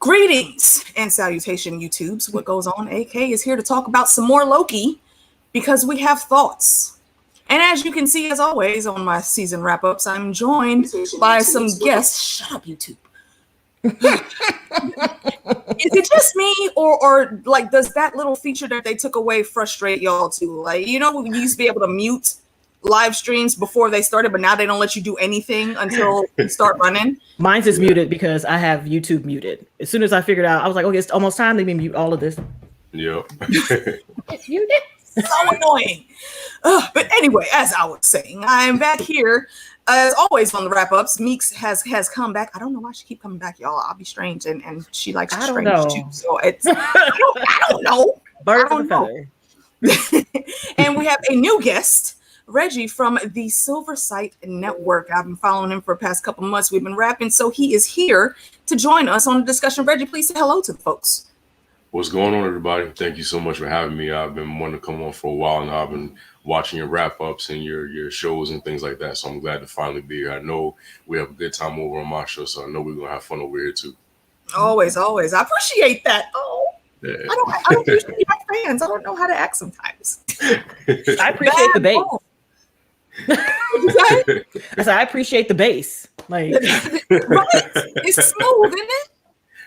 Greetings and salutation, YouTubes. What goes on? AK is here to talk about some more Loki because we have thoughts. And as you can see, as always, on my season wrap-ups, I'm joined by some guests. Shut up, YouTube. Is it just me, or like, does that little feature that they took away frustrate y'all too? Like, you know, we used to be able to mute live streams before they started, but now they don't let you do anything until you start running. Mine's is muted because I have YouTube muted. As soon as I figured out, I was like, okay, it's almost time. Let me mute all of this. Yep. It's muted. So annoying. But anyway, as I was saying, I am back here. As always on the wrap-ups, Meeks has come back. I don't know why she keep coming back, y'all. I'll be strange, and she likes strange too. So it's I don't know. Bird of a feather. And we have a new guest, Reggie from the Silver Sight Network. I've been following him for the past couple months. We've been rapping, so he is here to join us on the discussion. Reggie, please say hello to the folks. What's going on, everybody? Thank you so much for having me. I've been wanting to come on for a while now. I've been watching your wrap-ups and your shows and things like that, so I'm glad to finally be here. I know we have a good time over on my show, so I know we're going to have fun over here, too. Always, always. I appreciate that. Oh, yeah. I don't usually have fans. I don't know how to act sometimes. I appreciate the bass. I said, I appreciate the bass. Like, right? It's smooth, isn't it?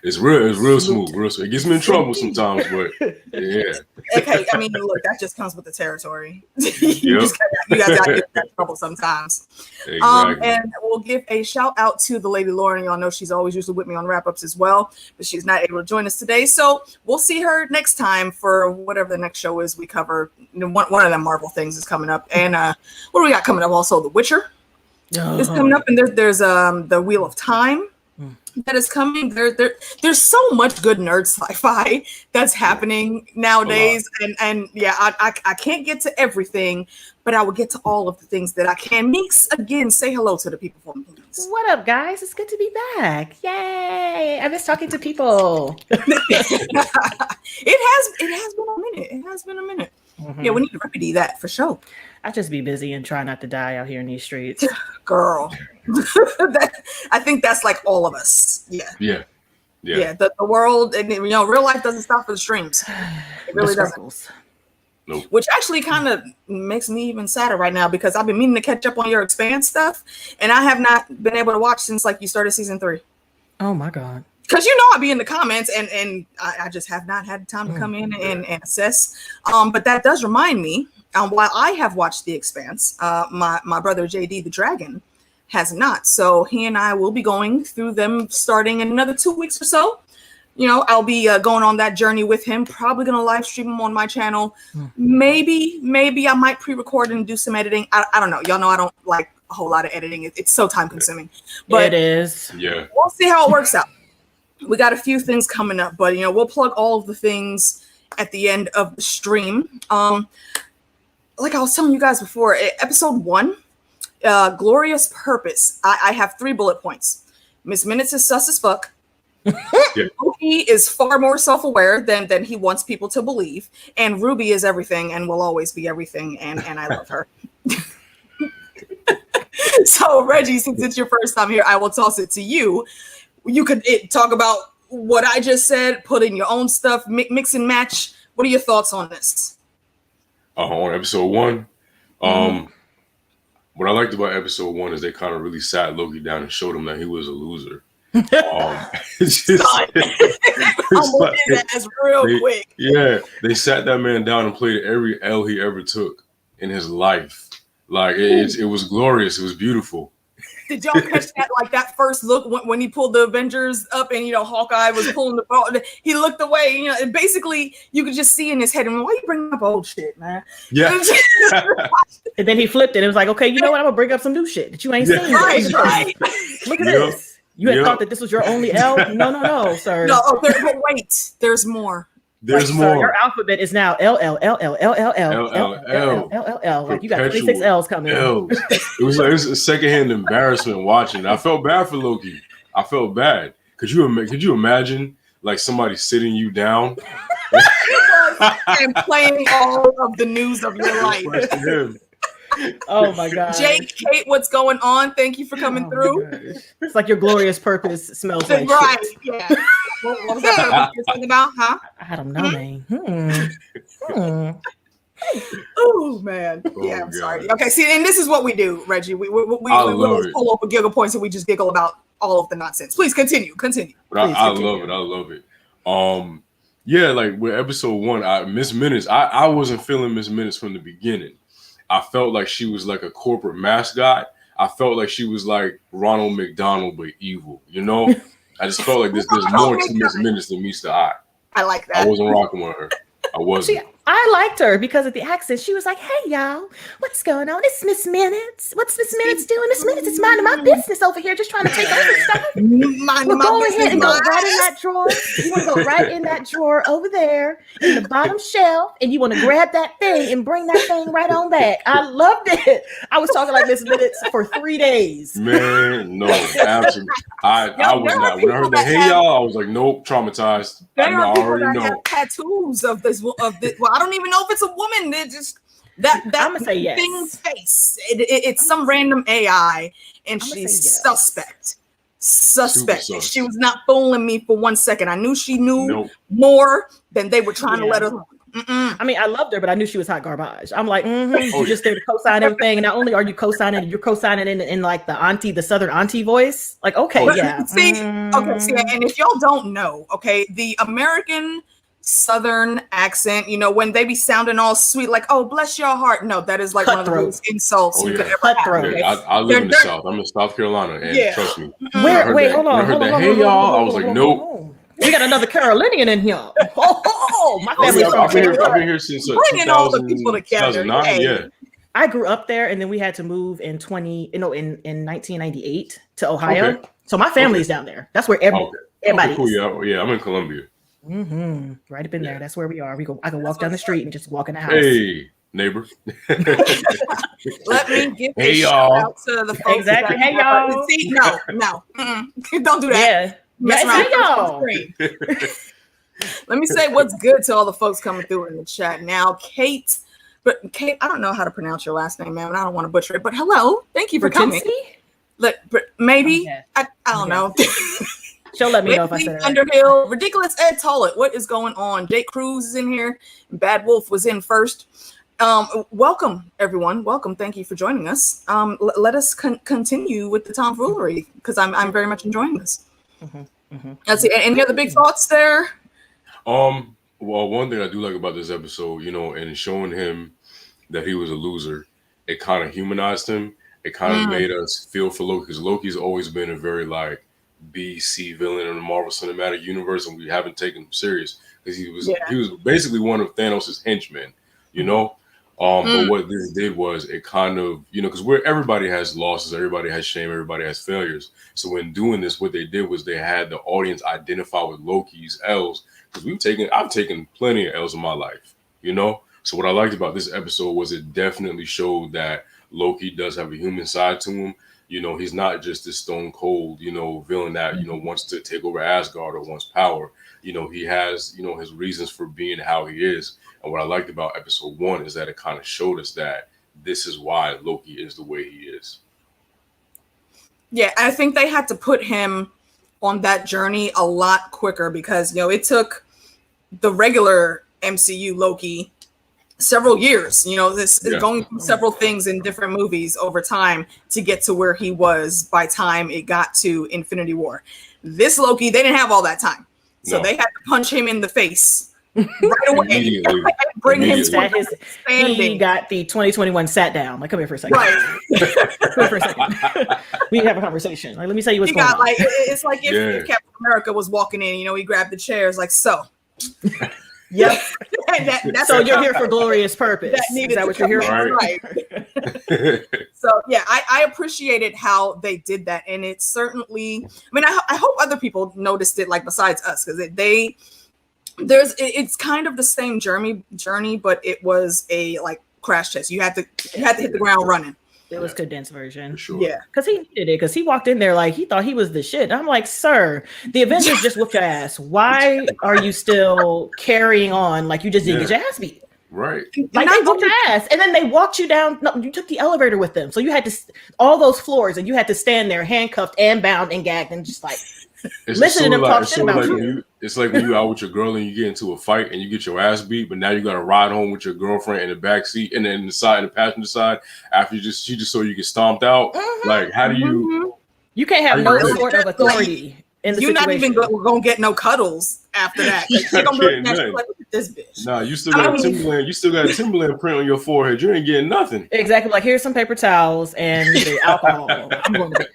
It's real smooth. It gets me in trouble sometimes, but yeah. Okay, I mean, look, that just comes with the territory. You guys got to get in trouble sometimes. Exactly. And we'll give a shout out to the lady Lauren. Y'all know she's always usually with me on wrap-ups as well, but she's not able to join us today. So we'll see her next time for whatever the next show is we cover. You know, one of them Marvel things is coming up. And what do we got coming up? Also, The Witcher is coming up, and there's the Wheel of Time that is coming. There's so much good nerd sci-fi that's happening nowadays, and yeah, I can't get to everything, but I will get to all of the things that I can. Meeks, again, say hello to the people for me, please. What up, guys? It's good to be back. Yay! I miss talking to people. It has been a minute. It has been a minute. Mm-hmm. Yeah, we need to remedy that for sure. I just be busy and try not to die out here in these streets. Girl. I think that's like all of us. Yeah. The world, and you know, real life doesn't stop for the streams. It really doesn't. Nope. Which actually kind of makes me even sadder right now because I've been meaning to catch up on your Expanse stuff, and I have not been able to watch since like you started season 3. Oh my God. Because you know I'll be in the comments, and I just have not had time to come in and assess. But that does remind me, while I have watched The Expanse, my brother JD the Dragon has not. So he and I will be going through them starting in another 2 weeks or so. You know, I'll be going on that journey with him. Probably going to live stream him on my channel. Maybe I might pre-record and do some editing. I don't know. Y'all know I don't like a whole lot of editing. It's so time consuming. But it is. Yeah. We'll see how it works out. We got a few things coming up, but, you know, we'll plug all of the things at the end of the stream. Like I was telling you guys before, episode 1, Glorious Purpose. I have 3 bullet points. Miss Minutes is sus as fuck. Yeah. Loki is far more self-aware than he wants people to believe. And Ruby is everything and will always be everything. And I love her. So, Reggie, since it's your first time here, I will toss it to you. You could talk about what I just said, put in your own stuff, mix and match. What are your thoughts on this? On episode 1, what I liked about episode 1 is they kind of really sat Loki down and showed him that he was a loser. Quick. Yeah, they sat that man down and played every L he ever took in his life. Like it was glorious. It was beautiful. Did y'all catch that? Like that first look when he pulled the Avengers up, and you know Hawkeye was pulling the ball. He looked away. You know, and basically you could just see in his head, and why you bringing up old shit, man? Yeah. And then he flipped it. It was like, okay, you know what? I'm gonna bring up some new shit that you ain't seen. Right. Look at this. You had thought that this was your only L? No, sir. No, but wait, there's more. There's more. Sir, your alphabet is now L. Like you got 26 L's coming. It was a secondhand embarrassment watching. I felt bad for Loki. I felt bad. Could you imagine like somebody sitting you down and playing all of the news of your life? Oh my God. Jake, Kate, what's going on? Thank you for coming through. It's like your glorious purpose smells like right. shit. Yeah. What was that purpose you're talking about, huh? I don't know, man. Oh man, yeah, I'm sorry. Okay, see, and this is what we do, Reggie. We always pull up a giggle points and we just giggle about all of the nonsense. Please continue. But I love it. Yeah, like with episode 1, Miss Minutes, I wasn't feeling Miss Minutes from the beginning. I felt like she was like a corporate mascot. I felt like she was like Ronald McDonald but evil. You know, I just felt like there's more to Miss Minutes than meets the eye. I like that. I wasn't rocking with her. I wasn't. See, I liked her because of the accent. She was like, "Hey, y'all, what's going on? It's Miss Minutes. What's Miss Minutes doing? Miss Minutes is minding my business over here, just trying to take over stuff. Well, go ahead and go right in that drawer. You want to go right in that drawer over there in the bottom shelf, and you want to grab that thing and bring that thing right on back." I loved it. I was talking like Miss Minutes for 3 days. Man, no, absolutely. I was not. When I heard the "Hey, y'all," I was like, "Nope, traumatized." I already know. Have tattoos of this. Well, I don't even know if it's a woman. They just that I'm gonna say yes. thing's face. It's some random AI, and she's yes. Suspect. She was not fooling me for 1 second. I knew she knew more than they were trying to let her. I mean, I loved her, but I knew she was hot garbage. I'm like, you just there to co-sign everything, and not only are you co-signing, you're co-signing in like the southern auntie voice. Like, okay, yeah. See, and if y'all don't know, okay, the American Southern accent, you know, when they be sounding all sweet, like, "Oh, bless your heart." No, that is like one of the most insults you could ever have. Yeah, I live in the South. I'm in South Carolina, and trust me. Wait, hold on. I heard that, "Hey, y'all," I was like, "Nope." We got another Carolinian in here. My family's from I've been here since 2009. Hey. Yeah. I grew up there, and then we had to move in 1998 to Ohio. Okay. So my family's down there. That's where everybody cool. Yeah, I'm in Columbia. Right up in there. That's where we are. I can walk down the street and just walk in the house. Hey, neighbor. Let me give hey, y'all out to the folks. Exactly. Hey, y'all. See, no. Don't do that. Hey, y'all. Let me say what's good to all the folks coming through in the chat now. Kate, I don't know how to pronounce your last name, man, and I don't want to butcher it, but hello. Thank you for coming. Maybe. I don't know. She'll let me know if I said it. Underhill, Ridiculous Ed Tollett. What is going on? Jake Cruz is in here. Bad Wolf was in first. Welcome, everyone. Welcome. Thank you for joining us. Let us continue with the tomfoolery because I'm very much enjoying this. Let's see. Any other big thoughts there? Well, one thing I do like about this episode, you know, and showing him that he was a loser, it kind of humanized him. It kind of made us feel for Loki, because Loki's always been a very like B-C villain in the Marvel Cinematic Universe, and we haven't taken him serious because he was basically one of Thanos' henchmen, you know. But what this did was it kind of, you know, because everybody has losses, everybody has shame, everybody has failures. So when doing this, what they did was they had the audience identify with Loki's L's, because I've taken plenty of L's in my life, you know. So what I liked about this episode was it definitely showed that Loki does have a human side to him. You know, he's not just this stone cold, you know, villain that, you know, wants to take over Asgard or wants power. You know, he has, you know, his reasons for being how he is. And what I liked about episode 1 is that it kind of showed us that this is why Loki is the way he is. Yeah, I think they had to put him on that journey a lot quicker because, you know, it took the regular MCU Loki several years, you know, going through several things in different movies over time to get to where he was by time it got to Infinity War. This Loki, they didn't have all that time. So they had to punch him in the face right away. Bring him to he got the 2021 sat down. Like, come here for a second. Right. Come here for a second. We can have a conversation. Like, let me tell you what's going on. Like, it's like if Captain America was walking in, you know, he grabbed the chairs like so. Yep. That's so you're here for glorious purpose. Is that what you're here for? Right. So yeah, I appreciated how they did that, and it certainly. I mean, I hope other people noticed it, like besides us, because it's kind of the same journey, but it was a like crash test. You had to hit the ground running. It was condensed version. Sure. Yeah. Because he needed it. Because he walked in there like he thought he was the shit. I'm like, sir, the Avengers just whooped your ass. Why are you still carrying on like you just didn't get your ass beat? Right. Like they whooped your ass. And then they walked you down. No, you took the elevator with them. So you had to all those floors and you had to stand there handcuffed and bound and gagged and just like listen to them talk shit about you. It's like when you out with your girl and you get into a fight and you get your ass beat, but now you got to ride home with your girlfriend in the back seat and then in the passenger side after she just so you get stomped out. Like, how do you? You can't have no sort of authority in the You're situation. not even gonna get no cuddles after that. Like, you're gonna be looking at you like, look at this bitch. Nah, you still got Timberland. You still got a Timberland print on your forehead. You ain't getting nothing. Exactly. Like, here's some paper towels and the alcohol. I'm going to bed.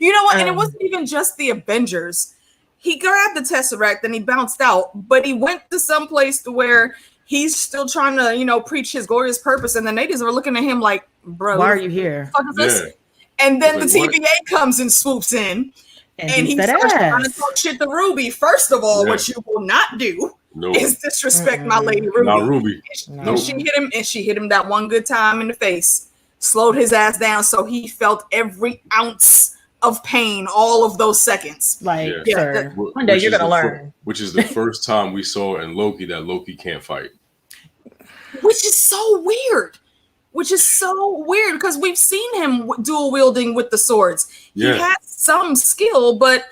You know what? And it wasn't even just the Avengers. He grabbed the Tesseract and he bounced out, but he went to some place to where he's still trying to, you know, preach his glorious purpose. And the natives are looking at him like, bro, why are you here? What the fuck is this? And then the TVA comes and swoops in and he starts trying to talk shit to Ruby. First of all, what you will not do is disrespect my lady Ruby. Not Ruby. And she hit him that one good time in the face, slowed his ass down so he felt every ounce of pain all of those seconds. Like, sir, one day you're gonna learn. Which is the first time we saw in Loki that Loki can't fight. Which is so weird. Because we've seen him dual wielding with the swords. He has some skill, but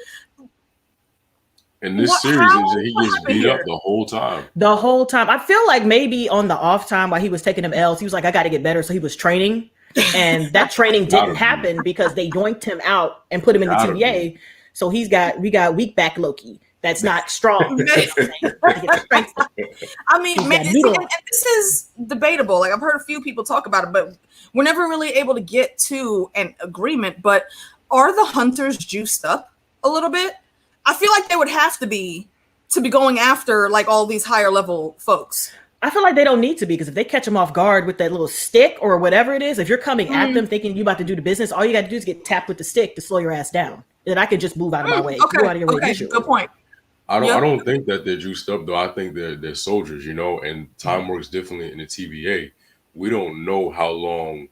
in this series, he gets beat up the whole time. The whole time. I feel like maybe on the off time while he was taking them L's, he was like, I got to get better. So he was training. And that training didn't happen because they yoinked him out and put him in the TVA. So we got weak back Loki. That's not strong. I mean, man, and this is debatable. Like, I've heard a few people talk about it, but we're never really able to get to an agreement. But are the hunters juiced up a little bit? I feel like they would have to be going after like all these higher level folks. I feel like they don't need to be, because if they catch them off guard with that little stick or whatever it is, if you're coming at them thinking you about to do the business, all you got to do is get tapped with the stick to slow your ass down. Then I could just move out of my way. Okay, Move out of your way. Good point. I don't think that they're juiced up though. I think they're soldiers, you know, and time works differently in the TVA. We don't know how long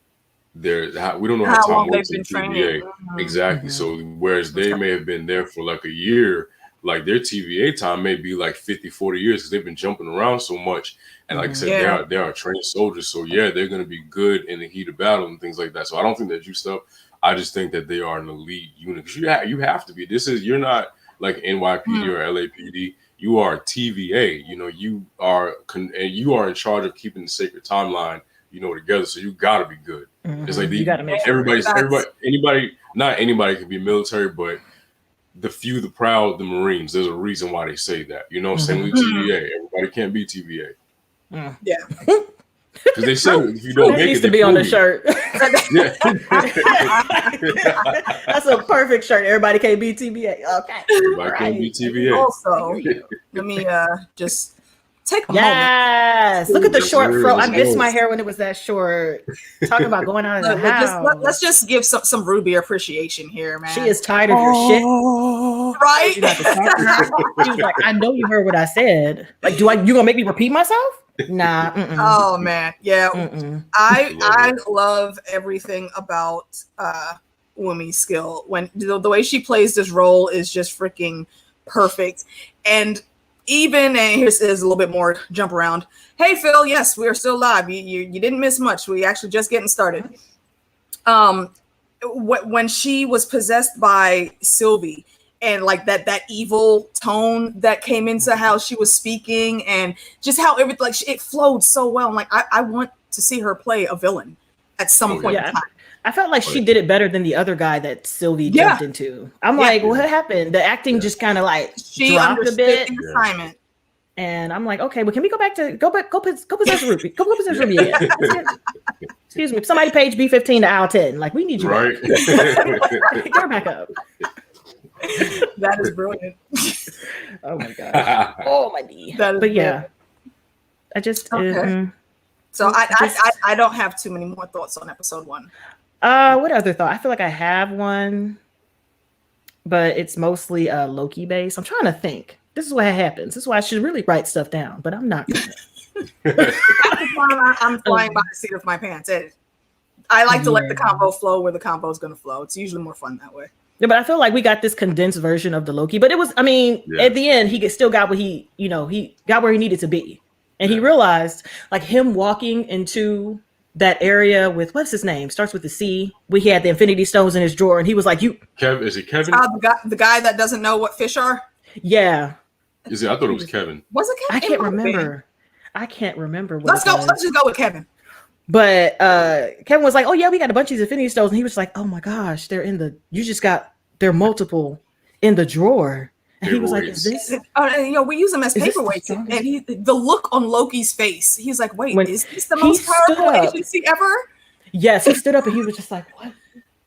we don't know how time works in the TVA. Exactly. So whereas they may have been there for like a year, like their TVA time may be like 50, 40 years because they've been jumping around so much. And like I said, they are trained soldiers. So yeah, they're going to be good in the heat of battle and things like that. So I don't think they're juiced up. I just think that they are an elite unit. Because you have to be. You're not like NYPD or LAPD. You are TVA. You know, you are in charge of keeping the sacred timeline, you know, together. So you got to be good. It's like you got to make sure not anybody can be military, but the few, the proud, the Marines. There's a reason why they say that. You know, same with TVA. Everybody can't be TVA. Yeah. Because they said if you don't that make needs it, to be on the shirt. Yeah. That's a perfect shirt. Everybody can't be TVA. Okay. Everybody can't be TVA. Also, let me just take a moment. Yes. Look at the short fro. I missed my hair when it was that short. Talking about going out of the house. Let's just give some Ruby appreciation here, man. She is tired of your shit. Right? She was like, I know you heard what I said. Like, you gonna make me repeat myself? Nah. Oh man, yeah. I love everything about Wumi's skill. When the way she plays this role is just freaking perfect. And here's a little bit more jump around. Hey Phil, yes, we are still live. You didn't miss much. We actually just getting started. When she was possessed by Sylvie, and like that evil tone that came into how she was speaking, and just how everything, like, it flowed so well. I'm like, I want to see her play a villain at some point in time. I felt like she did it better than the other guy that Sylvie jumped into. I'm like, what happened? The acting just kind of like she dropped a bit. The assignment. And I'm like, okay, well, can we go possess Ruby? Go possess Ruby again. Excuse me. Somebody page B15 to aisle 10. Like, we need you back. Get her back up. That is brilliant. Oh my god. Oh my D. But yeah, I just so I don't have too many more thoughts on episode 1. What other thought? I feel like I have one, but it's mostly Loki based. I'm trying to think. This is what happens. This is why I should really write stuff down, but I'm not. I'm flying by the seat of my pants. I like to let the combo flow where the combo is going to flow. It's usually more fun that way. Yeah, but I feel like we got this condensed version of the Loki. But it was, at the end, he still got what he got where he needed to be. And he realized, like, him walking into that area with, what's his name? Starts with the C. He had the Infinity Stones in his drawer. And he was like, is it Kevin? The guy that doesn't know what fish are? Yeah. Is it? I thought it was Kevin. Was it Kevin? I can't remember. I can't remember what Let's go. Let's just go with Kevin. But Kevin was like, "Oh yeah, we got a bunch of these Affinity Stones," and he was like, "Oh my gosh, they're multiple in the drawer." And he was like, "Is this?" We use them as paperweights, and the look on Loki's face, he's like, "Wait, is this the most powerful agency ever?" Yes, he stood up and he was just like, "What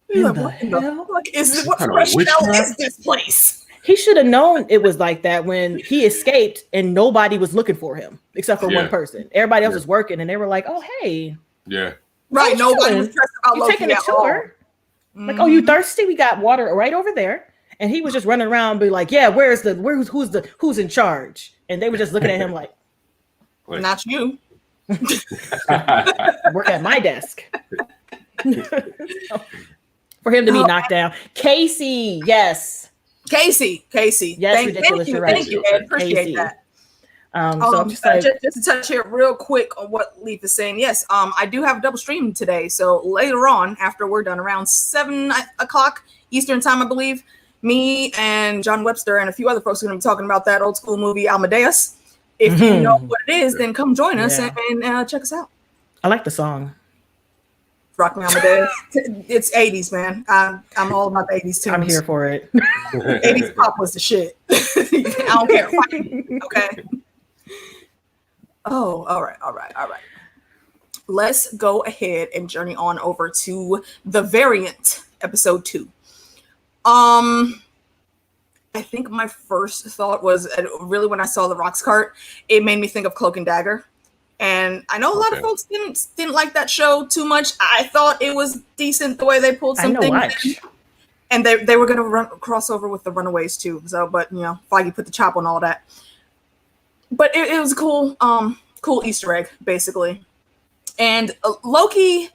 in the hell? What fresh hell is this place?" He should have known it was like that when he escaped and nobody was looking for him except for one person. Everybody else was working, and they were like, "Oh hey, right." Nobody was stressed about Loki taking a tour. Like, "Oh, you thirsty? We got water right over there." And he was just running around, be like, "Yeah, who's in charge?" And they were just looking at him like, "Not you." Work at my desk. For him to be knocked down, Casey, yes. Casey. Yes, ridiculous. You're right. Thank you, Ed. Appreciate that. So I'm just like, just to touch here real quick on what Leaf is saying. Yes, I do have a double stream today. So later on, after we're done, around 7 o'clock Eastern time, I believe, me and John Webster and a few other folks are going to be talking about that old school movie Amadeus. If you know what it is, then come join us and check us out. I like the song. Rock Me Amadeus. It's 80s, man. I'm all about the 80s tunes. I'm here for it. 80s pop was the shit. I don't care. Okay. Oh, all right. Let's go ahead and journey on over to The Variant, episode 2. I think my first thought was really when I saw the Rocks cart, it made me think of Cloak and Dagger. And I know a lot of folks didn't like that show too much. I thought it was decent the way they pulled some things. And they were going to cross over with the Runaways too. So, but Feige put the chop on all that. But it was a cool Easter egg, basically. And Loki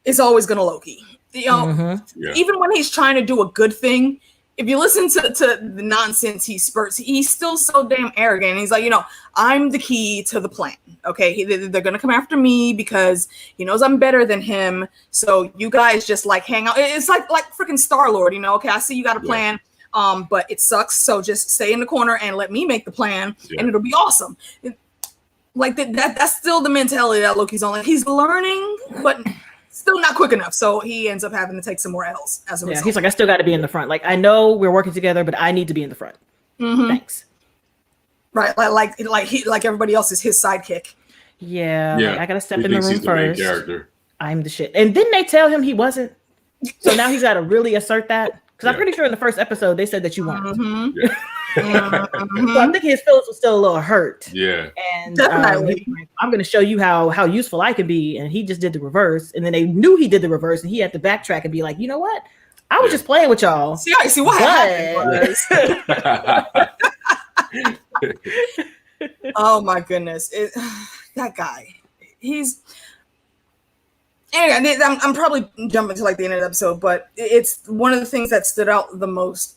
is always going to Loki. Even when he's trying to do a good thing, if you listen to the nonsense he spurts, he's still so damn arrogant. He's like, I'm the key to the plan. Okay, they're gonna come after me because he knows I'm better than him. So you guys just like hang out. It's like freaking Star-Lord. Okay, I see you got a plan, but it sucks. So just stay in the corner and let me make the plan, and it'll be awesome. Like that's still the mentality that Loki's on. Like he's learning, but still not quick enough. So he ends up having to take some more L's as a result. He's like, I still got to be in the front. Like I know we're working together, but I need to be in the front. Thanks. Right, like everybody else is his sidekick. Yeah. Like, I gotta step in the room first. Character. I'm the shit. And didn't they tell him he wasn't? So now he's got to really assert that. Because I'm pretty sure in the first episode they said that you weren't. So I'm thinking his feelings was still a little hurt. Yeah. And I'm going to show you how useful I can be. And he just did the reverse. And then they knew he did the reverse, and he had to backtrack and be like, you know what? I was just playing with y'all. See what happened was. Oh my goodness. That guy. Anyway, I'm probably jumping to like the end of the episode, but it's one of the things that stood out the most.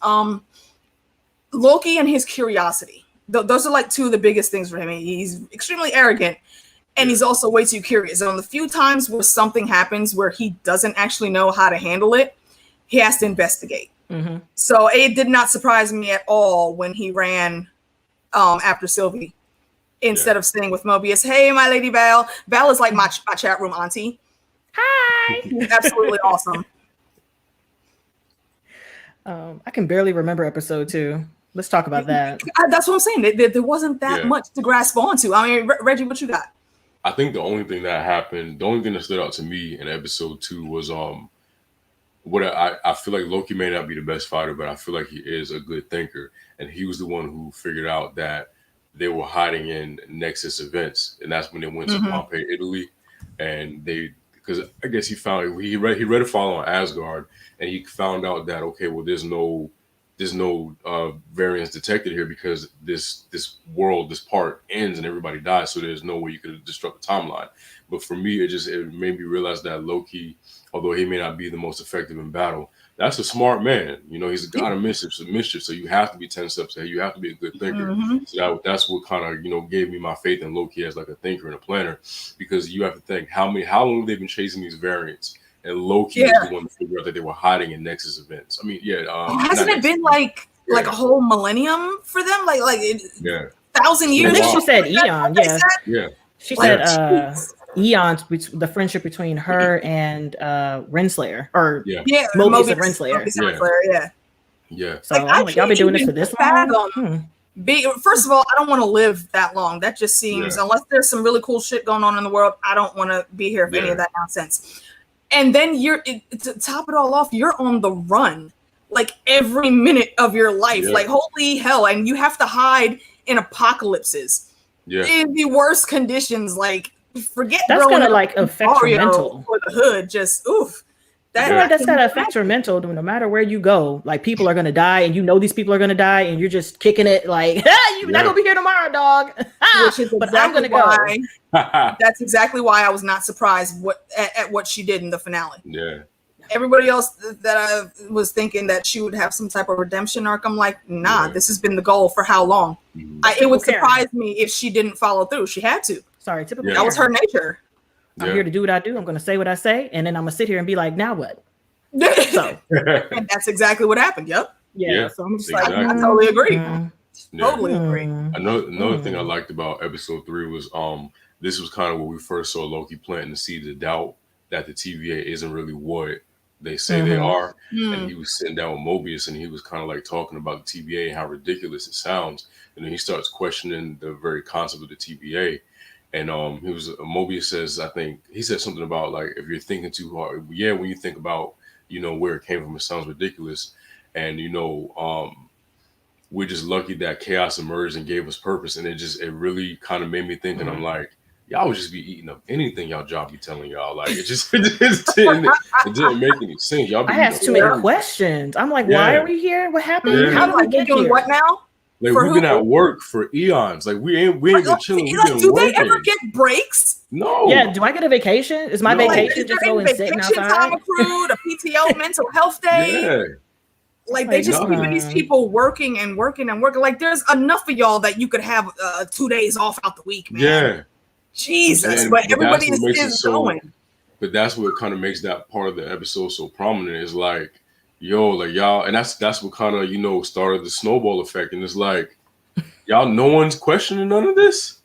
Loki and his curiosity. Those are like two of the biggest things for him. He's extremely arrogant, and he's also way too curious. And on the few times where something happens where he doesn't actually know how to handle it, he has to investigate. So it did not surprise me at all when he ran after Sylvie instead of staying with Mobius. Hey, my lady Val. Val is like my chat room auntie. Hi. Absolutely awesome. I can barely remember episode 2. Let's talk about that. That's what I'm saying. There wasn't that much to grasp onto. I mean, Reggie, what you got? I think the only thing that stood out to me in episode 2 was what I feel like Loki may not be the best fighter, but I feel like he is a good thinker, and he was the one who figured out that they were hiding in Nexus events, and that's when they went to Pompeii, Italy, and because I guess he read a file on Asgard, and he found out that there's no variance detected here because this world, this part ends and everybody dies, so there's no way you could disrupt the timeline. But for me, it made me realize that Loki, although he may not be the most effective in battle, that's a smart man. He's a god of mischief, so you have to be 10 steps ahead. You have to be a good thinker. So that's what kind of gave me my faith in Loki as like a thinker and a planner, because you have to think how long have they been chasing these variants, and Loki was the one to figure out that they were hiding in Nexus events. I mean, hasn't it been like like a whole millennium for them, like 1,000 years. I think she said eon. Yeah. She said eons, the friendship between her and Renslayer, or Mobius and Renslayer. Yeah. So I'm like, y'all been doing this for this long? First of all, I don't want to live that long. That just seems, unless there's some really cool shit going on in the world, I don't want to be here for any of that nonsense. And then to top it all off, you're on the run, like every minute of your life, like holy hell, and you have to hide in apocalypses, in the worst conditions. Like, forget that's gonna like affect your mental or the hood. Just oof. That's gonna affect your mental. No matter where you go, like people are gonna die, and you know these people are gonna die, and you're just kicking it like, you're not gonna be here tomorrow, dog. Which is but I'm gonna go. That's exactly why I was not surprised at what she did in the finale. Yeah. Everybody else that I was thinking that she would have some type of redemption arc, I'm like, nah, this has been the goal for how long? It would surprise me if she didn't follow through. She had to. Sorry, typical. That was her nature. I'm here to do what I do. I'm going to say what I say, and then I'm going to sit here and be like, now what? So, and that's exactly what happened. Yep. Yeah. So I'm just like, I totally agree. Totally agree. Another thing I liked about episode 3 was this was kind of where we first saw Loki planting the seed of doubt that the TVA isn't really what they say they are. And he was sitting down with Mobius, and he was kind of like talking about the TVA and how ridiculous it sounds. And then he starts questioning the very concept of the TVA. And Mobius says, I think he said something about like, if you're thinking too hard, when you think about, where it came from, it sounds ridiculous. And, we're just lucky that chaos emerged and gave us purpose. And it really kind of made me think, and I'm like, y'all would just be eating up anything y'all job be telling y'all. Like, it didn't make any sense. Y'all be I have too many questions. I'm like, why are we here? What happened? How did we get here? What now? Like, we've been at work for eons. Like, we ain't been chilling. Do they ever get breaks? No. Yeah. Do I get a vacation? Is my vacation just going sitting outside? Time accrued, a PTO, mental health day. Yeah. Like, they just keep these people working and working and working. Like, there's enough of y'all that you could have 2 days off out the week, man. Yeah. Jesus. But everybody is going. But that's what kind of makes that part of the episode so prominent. Is like, like y'all, and that's what kind of started the snowball effect, and it's like, y'all, no one's questioning none of this.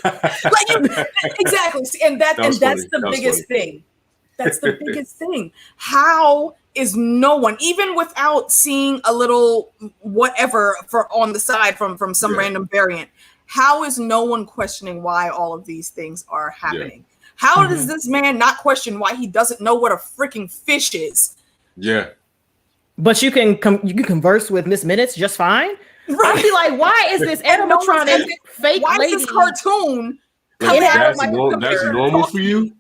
Exactly, and that's the biggest thing. That's the biggest thing. How is no one, even without seeing a little whatever on the side from some random variant, how is no one questioning why all of these things are happening? How does this man not question why he doesn't know what a freaking fish is? Yeah. But you can converse with Miss Minutes just fine. Right. I'd be like, why is this animatronic fake why lady? Is this cartoon that's normal for you?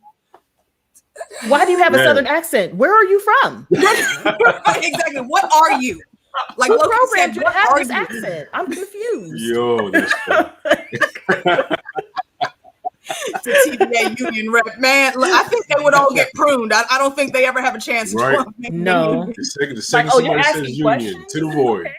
Why do you have a southern accent? Where are you from? Exactly. What are you? Like, who programmed you to have this accent? I'm confused. Yo, that's funny. The TVA union rep, man. Look, I think they would all get pruned. I don't think they ever have a chance. Right? No. The second somebody says union, to the void. Okay.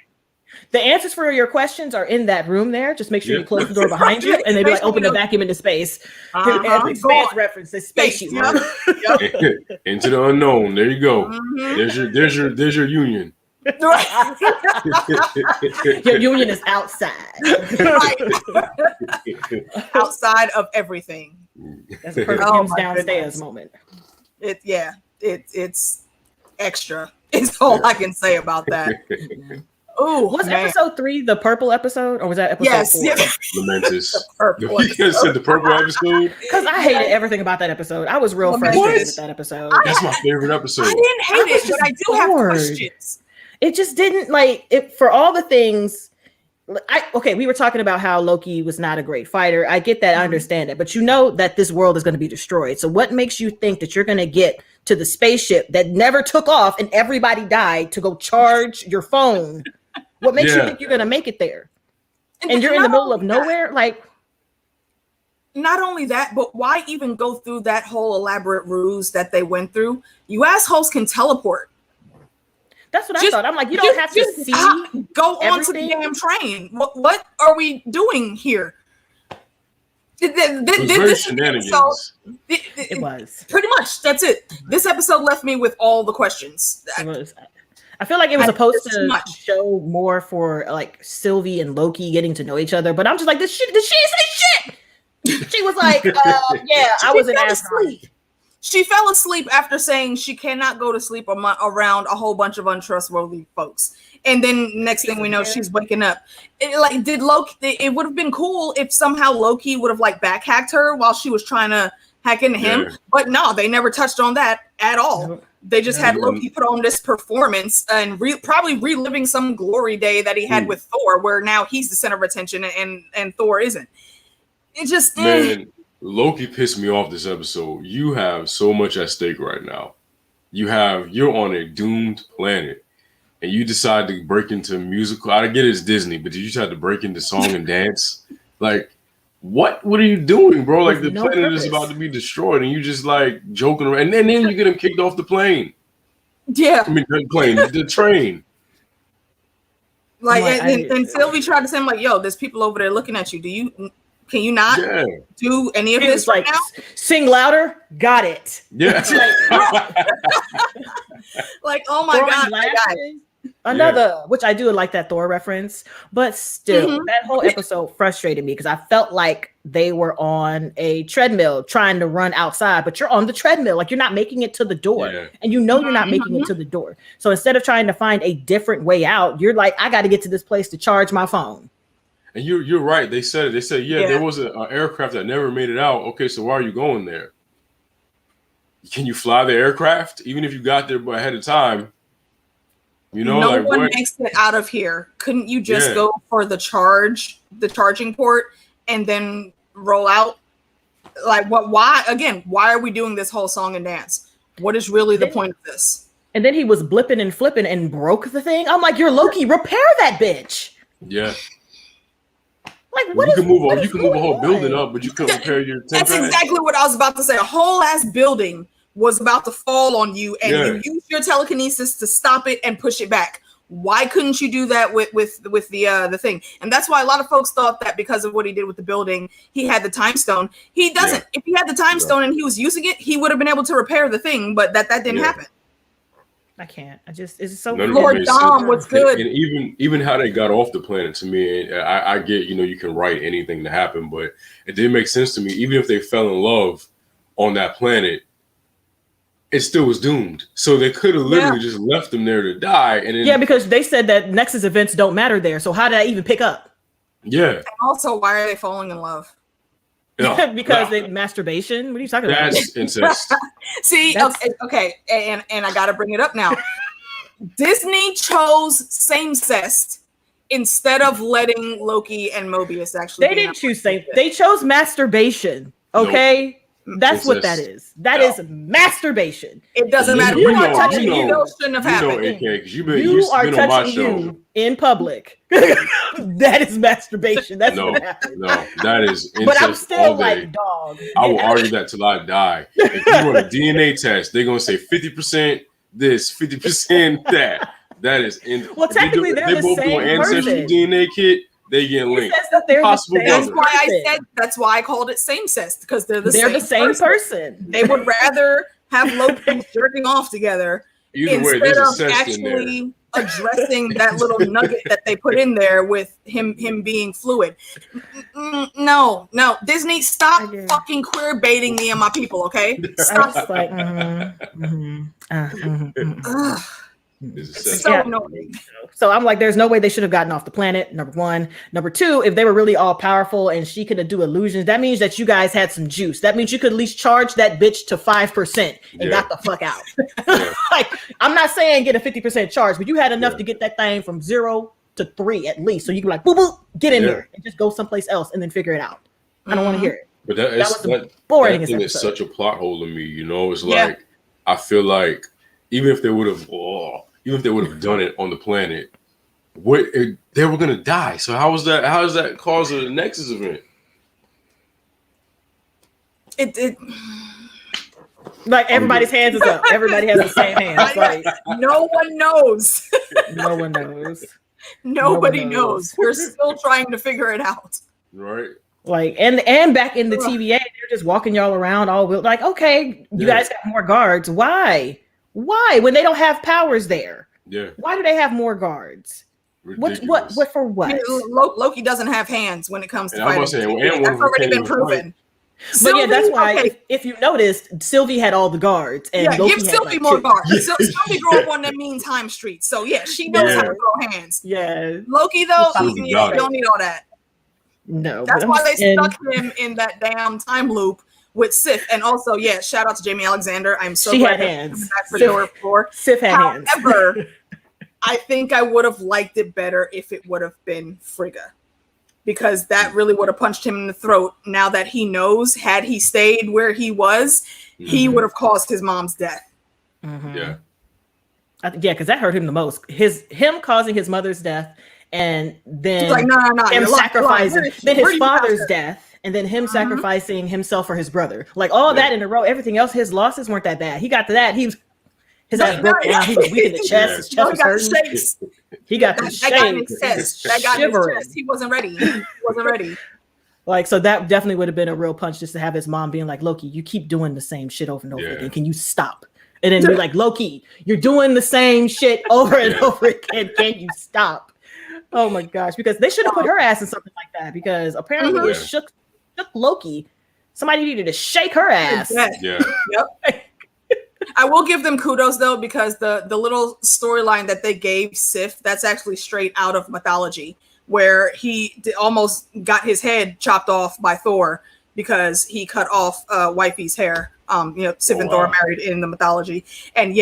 The answers for your questions are in that room there. Just make sure you close the door behind you, and they be like, open the vacuum into space. Space reference, it's space. Into the unknown. There you go. There's your union. Your union is outside. Outside of everything. That's a perfect downstairs moment. It's extra. It's all I can say about that. Oh, was episode 3 the purple episode, or was that episode 4? Yes. Lamentus. The purple episode. Because I hated everything about that episode. I was real frustrated with that episode. That's my favorite episode. I didn't hate it, but I do have questions. It just didn't for all the things. We were talking about how Loki was not a great fighter. I get that. I understand it. But you know that this world is going to be destroyed. So what makes you think that you're going to get to the spaceship that never took off and everybody died to go charge your phone? What makes you think you're going to make it there? And you're in the middle of nowhere? Like, not only that, but why even go through that whole elaborate ruse that they went through? You assholes can teleport. That's what I thought. I'm like, you don't have to see. Go onto the damn train. What are we doing here? It was very shenanigans. It was. Pretty much. That's it. This episode left me with all the questions. It was. I feel like it was supposed to much. show more for like Sylvie and Loki getting to know each other, but I'm just like, she didn't say shit. She was like, yeah, I was an asshole. She fell asleep after saying she cannot go to sleep around a whole bunch of untrustworthy folks. And then next thing we know, she's waking up. Did Loki? It would have been cool if somehow Loki would have like backhacked her while she was trying to hack into him. But no, they never touched on that at all. They just had Loki put on this performance and probably reliving some glory day that he had with Thor, where now he's the center of attention and Thor isn't. It just man. Loki pissed me off this episode. You have so much at stake right now. You're on a doomed planet, and you decide to break into musical. I get it's Disney, but you decide to break into song and dance. Like, what are you doing, bro? Like, the planet is about to be destroyed, and you just like joking around, and then you get him kicked off the plane. Yeah, I mean, the train. Like, and Sylvie tried to say, "I'm like, yo, there's people over there looking at you. Can you not do any of this right now? Sing louder. Got it. Yeah. Like, oh my God. Another, which I do like that Thor reference, but still, that whole episode frustrated me because I felt like they were on a treadmill trying to run outside, but you're on the treadmill. Like, you're not making it to the door, and you know you're not making it to the door. So instead of trying to find a different way out, you're like, I got to get to this place to charge my phone. And you're right. They said it. They said, there was an aircraft that never made it out. Okay, so why are you going there? Can you fly the aircraft? Even if you got there ahead of time, no one makes it out of here. Couldn't you just go for the charging port, and then roll out? Like, what? Why? Again, why are we doing this whole song and dance? What is really the point of this? And then he was blipping and flipping and broke the thing. I'm like, you're Loki. Repair that bitch. Yeah. Like, what you can move a whole building up, but you couldn't repair your. That's exactly what I was about to say. A whole ass building was about to fall on you, and you used your telekinesis to stop it and push it back. Why couldn't you do that with the thing? And that's why a lot of folks thought that because of what he did with the building, he had the time stone. He doesn't. If he had the time stone and he was using it, he would have been able to repair the thing. But that didn't happen. I can't. It's so. Lord Dom was good. And even how they got off the planet, to me, I get, you can write anything to happen, but it didn't make sense to me. Even if they fell in love on that planet, it still was doomed. So they could have literally just left them there to die. And then, because they said that Nexus events don't matter there. So how did I even pick up? Yeah. And also, why are they falling in love? Because they masturbation. What are you talking about? That's incest. See, okay, and I gotta bring it up now. Disney chose same-cest instead of letting Loki and Mobius actually. They didn't choose same. They chose masturbation. Okay. Nope. That's what that is. That is masturbation. It doesn't matter. You are touching you. Those shouldn't have happened. You are touching you in public. That is masturbation. That's what happened. No, that is. But I'm still like, dog. I will argue that till I die. If you run a DNA test, they're gonna say 50% this, 50% that. That is. Well, technically, they're the both same doing ancestry person. DNA kit. They get linked. That's why I called it same-cest, because they're the same person. They would rather have Loki jerking off together instead of actually addressing that little nugget that they put in there with him being fluid. No, Disney, stop fucking queer baiting me and my people, okay? Stop. So I'm like, there's no way they should have gotten off the planet. Number one. Number two, if they were really all powerful and she could do illusions, that means that you guys had some juice. That means you could at least charge that bitch to 5% and got the fuck out. Like, I'm not saying get a 50% charge, but you had enough to get that thing from 0 to 3 at least. So you can like, boop, boop, get in here and just go someplace else and then figure it out. I don't want to hear it. But that was boring. That thing is such a plot hole to me. It's like, I feel like even if they would have done it on the planet, they were gonna die. So how does that cause a Nexus event? It like everybody's hands is up. Everybody has the same hands. Like, no one knows. No one knows. Nobody knows. We're still trying to figure it out. Right. Like, and back in the TVA, they're just walking y'all around all like, okay, you guys got more guards. Why? When they don't have powers there? Yeah. Why do they have more guards? Ridiculous. What for what? Loki doesn't have hands when it comes to fighting. That's already been proven. But yeah, that's why if you noticed, Sylvie had all the guards, and Loki give had Sylvie more guards. Sylvie grew up on them mean time streets, so yeah, she knows how to throw hands. Yeah, Loki though, you don't need all that. No, that's why they stuck him in that damn time loop with Sif, and also shout out to Jamie Alexander. I'm so glad had hands. Sif had hands. However, I think I would have liked it better if it would have been Frigga, because that really would have punched him in the throat. Now that he knows, had he stayed where he was, he would have caused his mom's death. Yeah, because that hurt him the most. Him causing his mother's death, and then like, no, him sacrificing, then his father's death, and then him sacrificing himself for his brother. Like all that in a row. Everything else, his losses weren't that bad. He got to that. His ass broke down. He was weak in the chest. His chest was hurting. He got the shakes. That got in his chest. He wasn't ready. Like, so that definitely would have been a real punch, just to have his mom being like, Loki, you keep doing the same shit over and over again. Can you stop? And then be like, Loki, you're doing the same shit over and over again. Can you stop? Oh my gosh. Because they should have put her ass in something like that, because apparently it shook Loki. Somebody needed to shake her ass. Yeah. Yep. I will give them kudos though, because the little storyline that they gave Sif, that's actually straight out of mythology, where he almost got his head chopped off by Thor because he cut off wifey's hair. Sif and Thor married in the mythology, and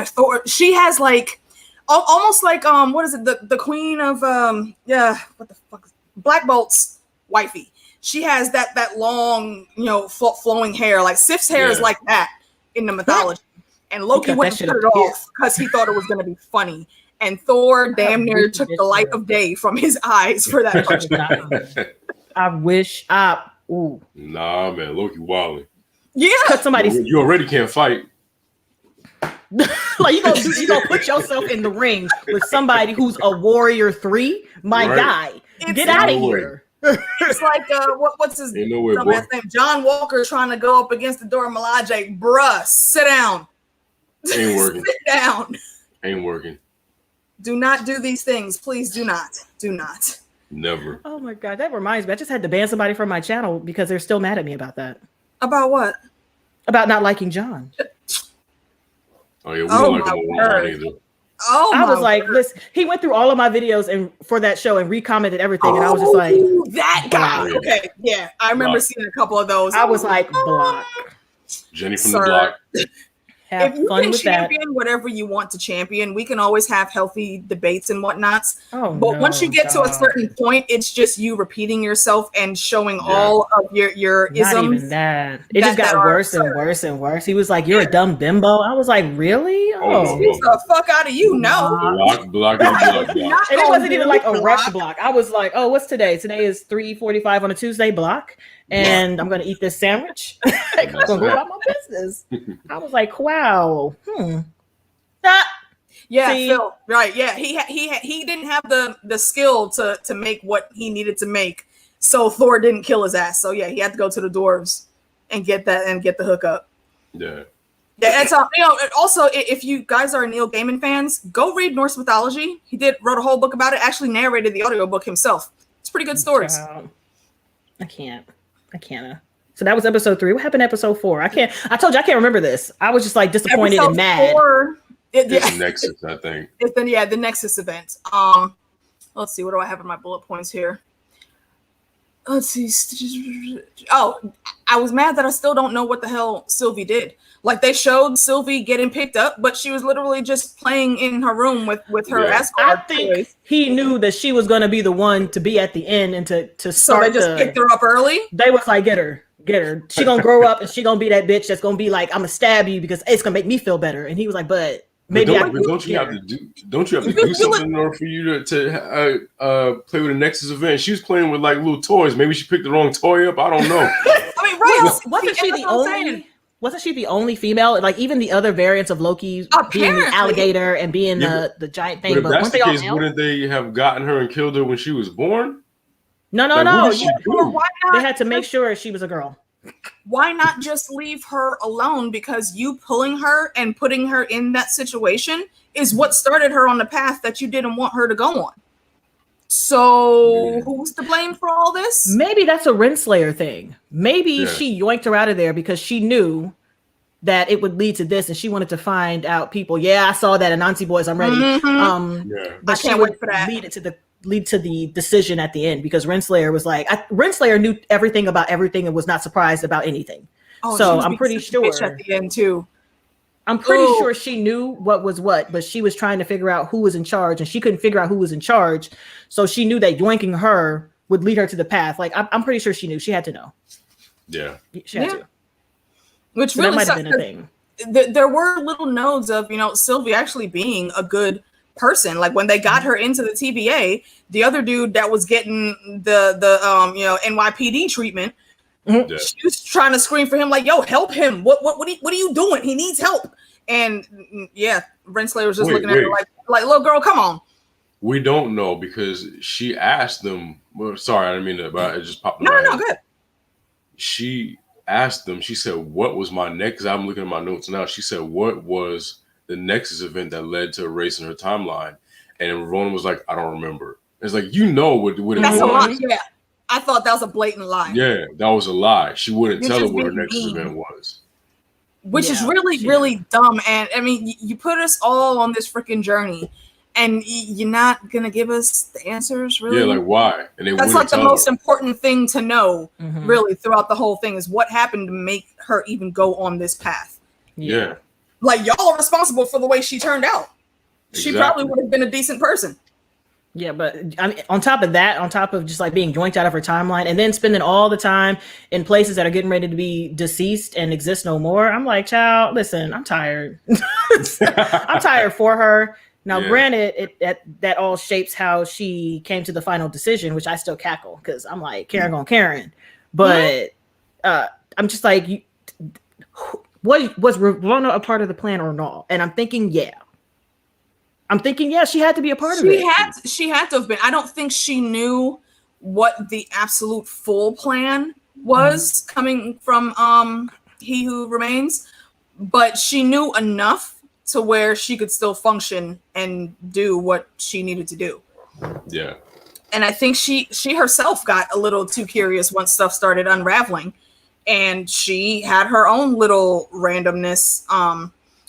Thor, she has like almost like what is it, the queen of what the fuck, Black Bolt's wifey. She has that long flowing hair. Like Sif's hair is like that in the mythology. And Loki went and cut it off because he thought it was going to be funny. And Thor damn near took the light of day from his eyes for that punch. I wish. Ooh. Nah, man, Loki wilding. Yeah, you already can't fight. Like you gonna put yourself in the ring with somebody who's a warrior 3? My guy, get out of here. It's like what's his name? John Walker trying to go up against the Dora Milaje. Bruh, sit down. Ain't working. Sit down. Ain't working. Do not do these things. Please do not. Do not. Never. Oh my God. That reminds me. I just had to ban somebody from my channel because they're still mad at me about that. About what? About not liking John. Oh yeah, we don't like him either. I was like, listen, he went through all of my videos and for that show and recommented everything, and I was just like, that guy. Okay, yeah, I remember seeing a couple of those. I was like, block. Jenny from the block. If you can champion whatever you want to champion, we can always have healthy debates and whatnots. But once you get to a certain point, it's just you repeating yourself and showing all of your isms. Not even that. It just got worse and worse and worse. He was like, "You're a dumb bimbo." I was like, "Really? Oh, get the fuck out of you!" No, block. And it wasn't even like a rush block. I was like, "Oh, what's today? Today is 3:45 on a Tuesday block." And I'm gonna eat this sandwich. I'm gonna go about my business. I was like, wow. Yeah, Phil, right. Yeah, he didn't have the skill to make what he needed to make. So Thor didn't kill his ass. So yeah, he had to go to the dwarves and get the hookup. Yeah. Yeah, it's also, if you guys are Neil Gaiman fans, go read Norse mythology. He wrote a whole book about it, actually narrated the audiobook himself. It's pretty good stories. I can't. So that was episode 3. What happened to episode 4? I told you I can't remember this. I was just like disappointed and mad. It's Nexus, I think. It's the Nexus event. Let's see, what do I have in my bullet points here? Let's see. Oh, I was mad that I still don't know what the hell Sylvie did. Like, they showed Sylvie getting picked up, but she was literally just playing in her room with her Asgard. I think he knew that she was going to be the one to be at the end and to start. So they just picked her up early? They was like, get her. She going to grow up and she going to be that bitch that's going to be like, I'm going to stab you because it's going to make me feel better. And he was like, but maybe don't you have to do something in order for you to play with a Nexus event? She was playing with like little toys. Maybe she picked the wrong toy up. I don't know. I mean, right? Wasn't she the only? Wasn't she the only female? Like even the other variants of Loki being the alligator and being the giant thing. But if that's the case, wouldn't they have gotten her and killed her when she was born? No. They had to make sure she was a girl. why not just leave her alone? Because you pulling her and putting her in that situation is what started her on the path that you didn't want her to go on. So who's to blame for all this? Maybe that's a Renslayer thing. Maybe she yoinked her out of there because she knew that it would lead to this, and she wanted to find out people. Yeah, I saw that, Anansi boys, I'm ready. But I can't wait for that. Lead to the decision at the end, because Renslayer was like, Renslayer knew everything about everything and was not surprised about anything. So I'm pretty sure at the end too. I'm pretty sure she knew what was what, but she was trying to figure out who was in charge, and she couldn't figure out who was in charge. So she knew that yoinking her would lead her to the path. Like I'm pretty sure she knew. She had to know. Yeah, she had to. Which so really that might have been a thing. There were little nodes of Sylvie actually being a good person. Like when they got her into the TVA, the other dude that was getting the NYPD treatment. She was trying to scream for him, like, "Yo, help him! What are you doing? He needs help!" And Renslayer was just looking at her like, "Little girl, come on." We don't know because she asked them. Well, sorry, I didn't mean to, but it just popped in my head. No, good. She asked them. She said, "What was my next?" I'm looking at my notes now. She said, "What was the Nexus event that led to erasing her timeline?" And Ronan was like, "I don't remember." It's like, what it That's was. A lie. Yeah. I thought that was a blatant lie. Yeah, that was a lie. She wouldn't tell her what her Nexus event was. Which is really dumb. And I mean, you put us all on this freaking journey, and you're not gonna give us the answers, really? Yeah, like why? And that's like the most important thing to know, really, throughout the whole thing is what happened to make her even go on this path. Yeah. Like, y'all are responsible for the way she turned out. Exactly. She probably would have been a decent person. Yeah, but I mean, on top of that, on top of just like being yoinked out of her timeline and then spending all the time in places that are getting ready to be deceased and exist no more, I'm like, child, listen, I'm tired. I'm tired for her. Now, granted, that all shapes how she came to the final decision, which I still cackle because I'm like, Karen gonna Karen. But I'm just like, was Ravonna a part of the plan or not? And I'm thinking, she had to be a part of it. She had to have been. I don't think she knew what the absolute full plan was coming from He Who Remains, but she knew enough to where she could still function and do what she needed to do. Yeah. And I think she herself got a little too curious once stuff started unraveling, and she had her own little randomness.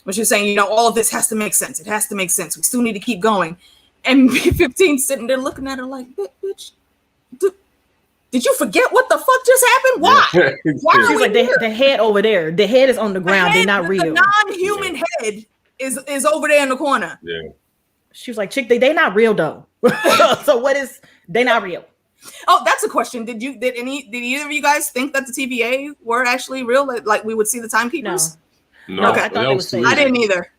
When she was saying, all of this has to make sense. It has to make sense. We still need to keep going. And B-15 sitting there looking at her like, bitch, did you forget what the fuck just happened? Why? Why She's like, the head over there. The head is on the ground. They're not real. The non-human head is over there in the corner. Yeah. She was like, chick, they not real though. So they not real. Oh, that's a question. Did either of you guys think that the TVA were actually real? Like we would see the timekeepers? No, okay. I thought it was fake. I didn't either.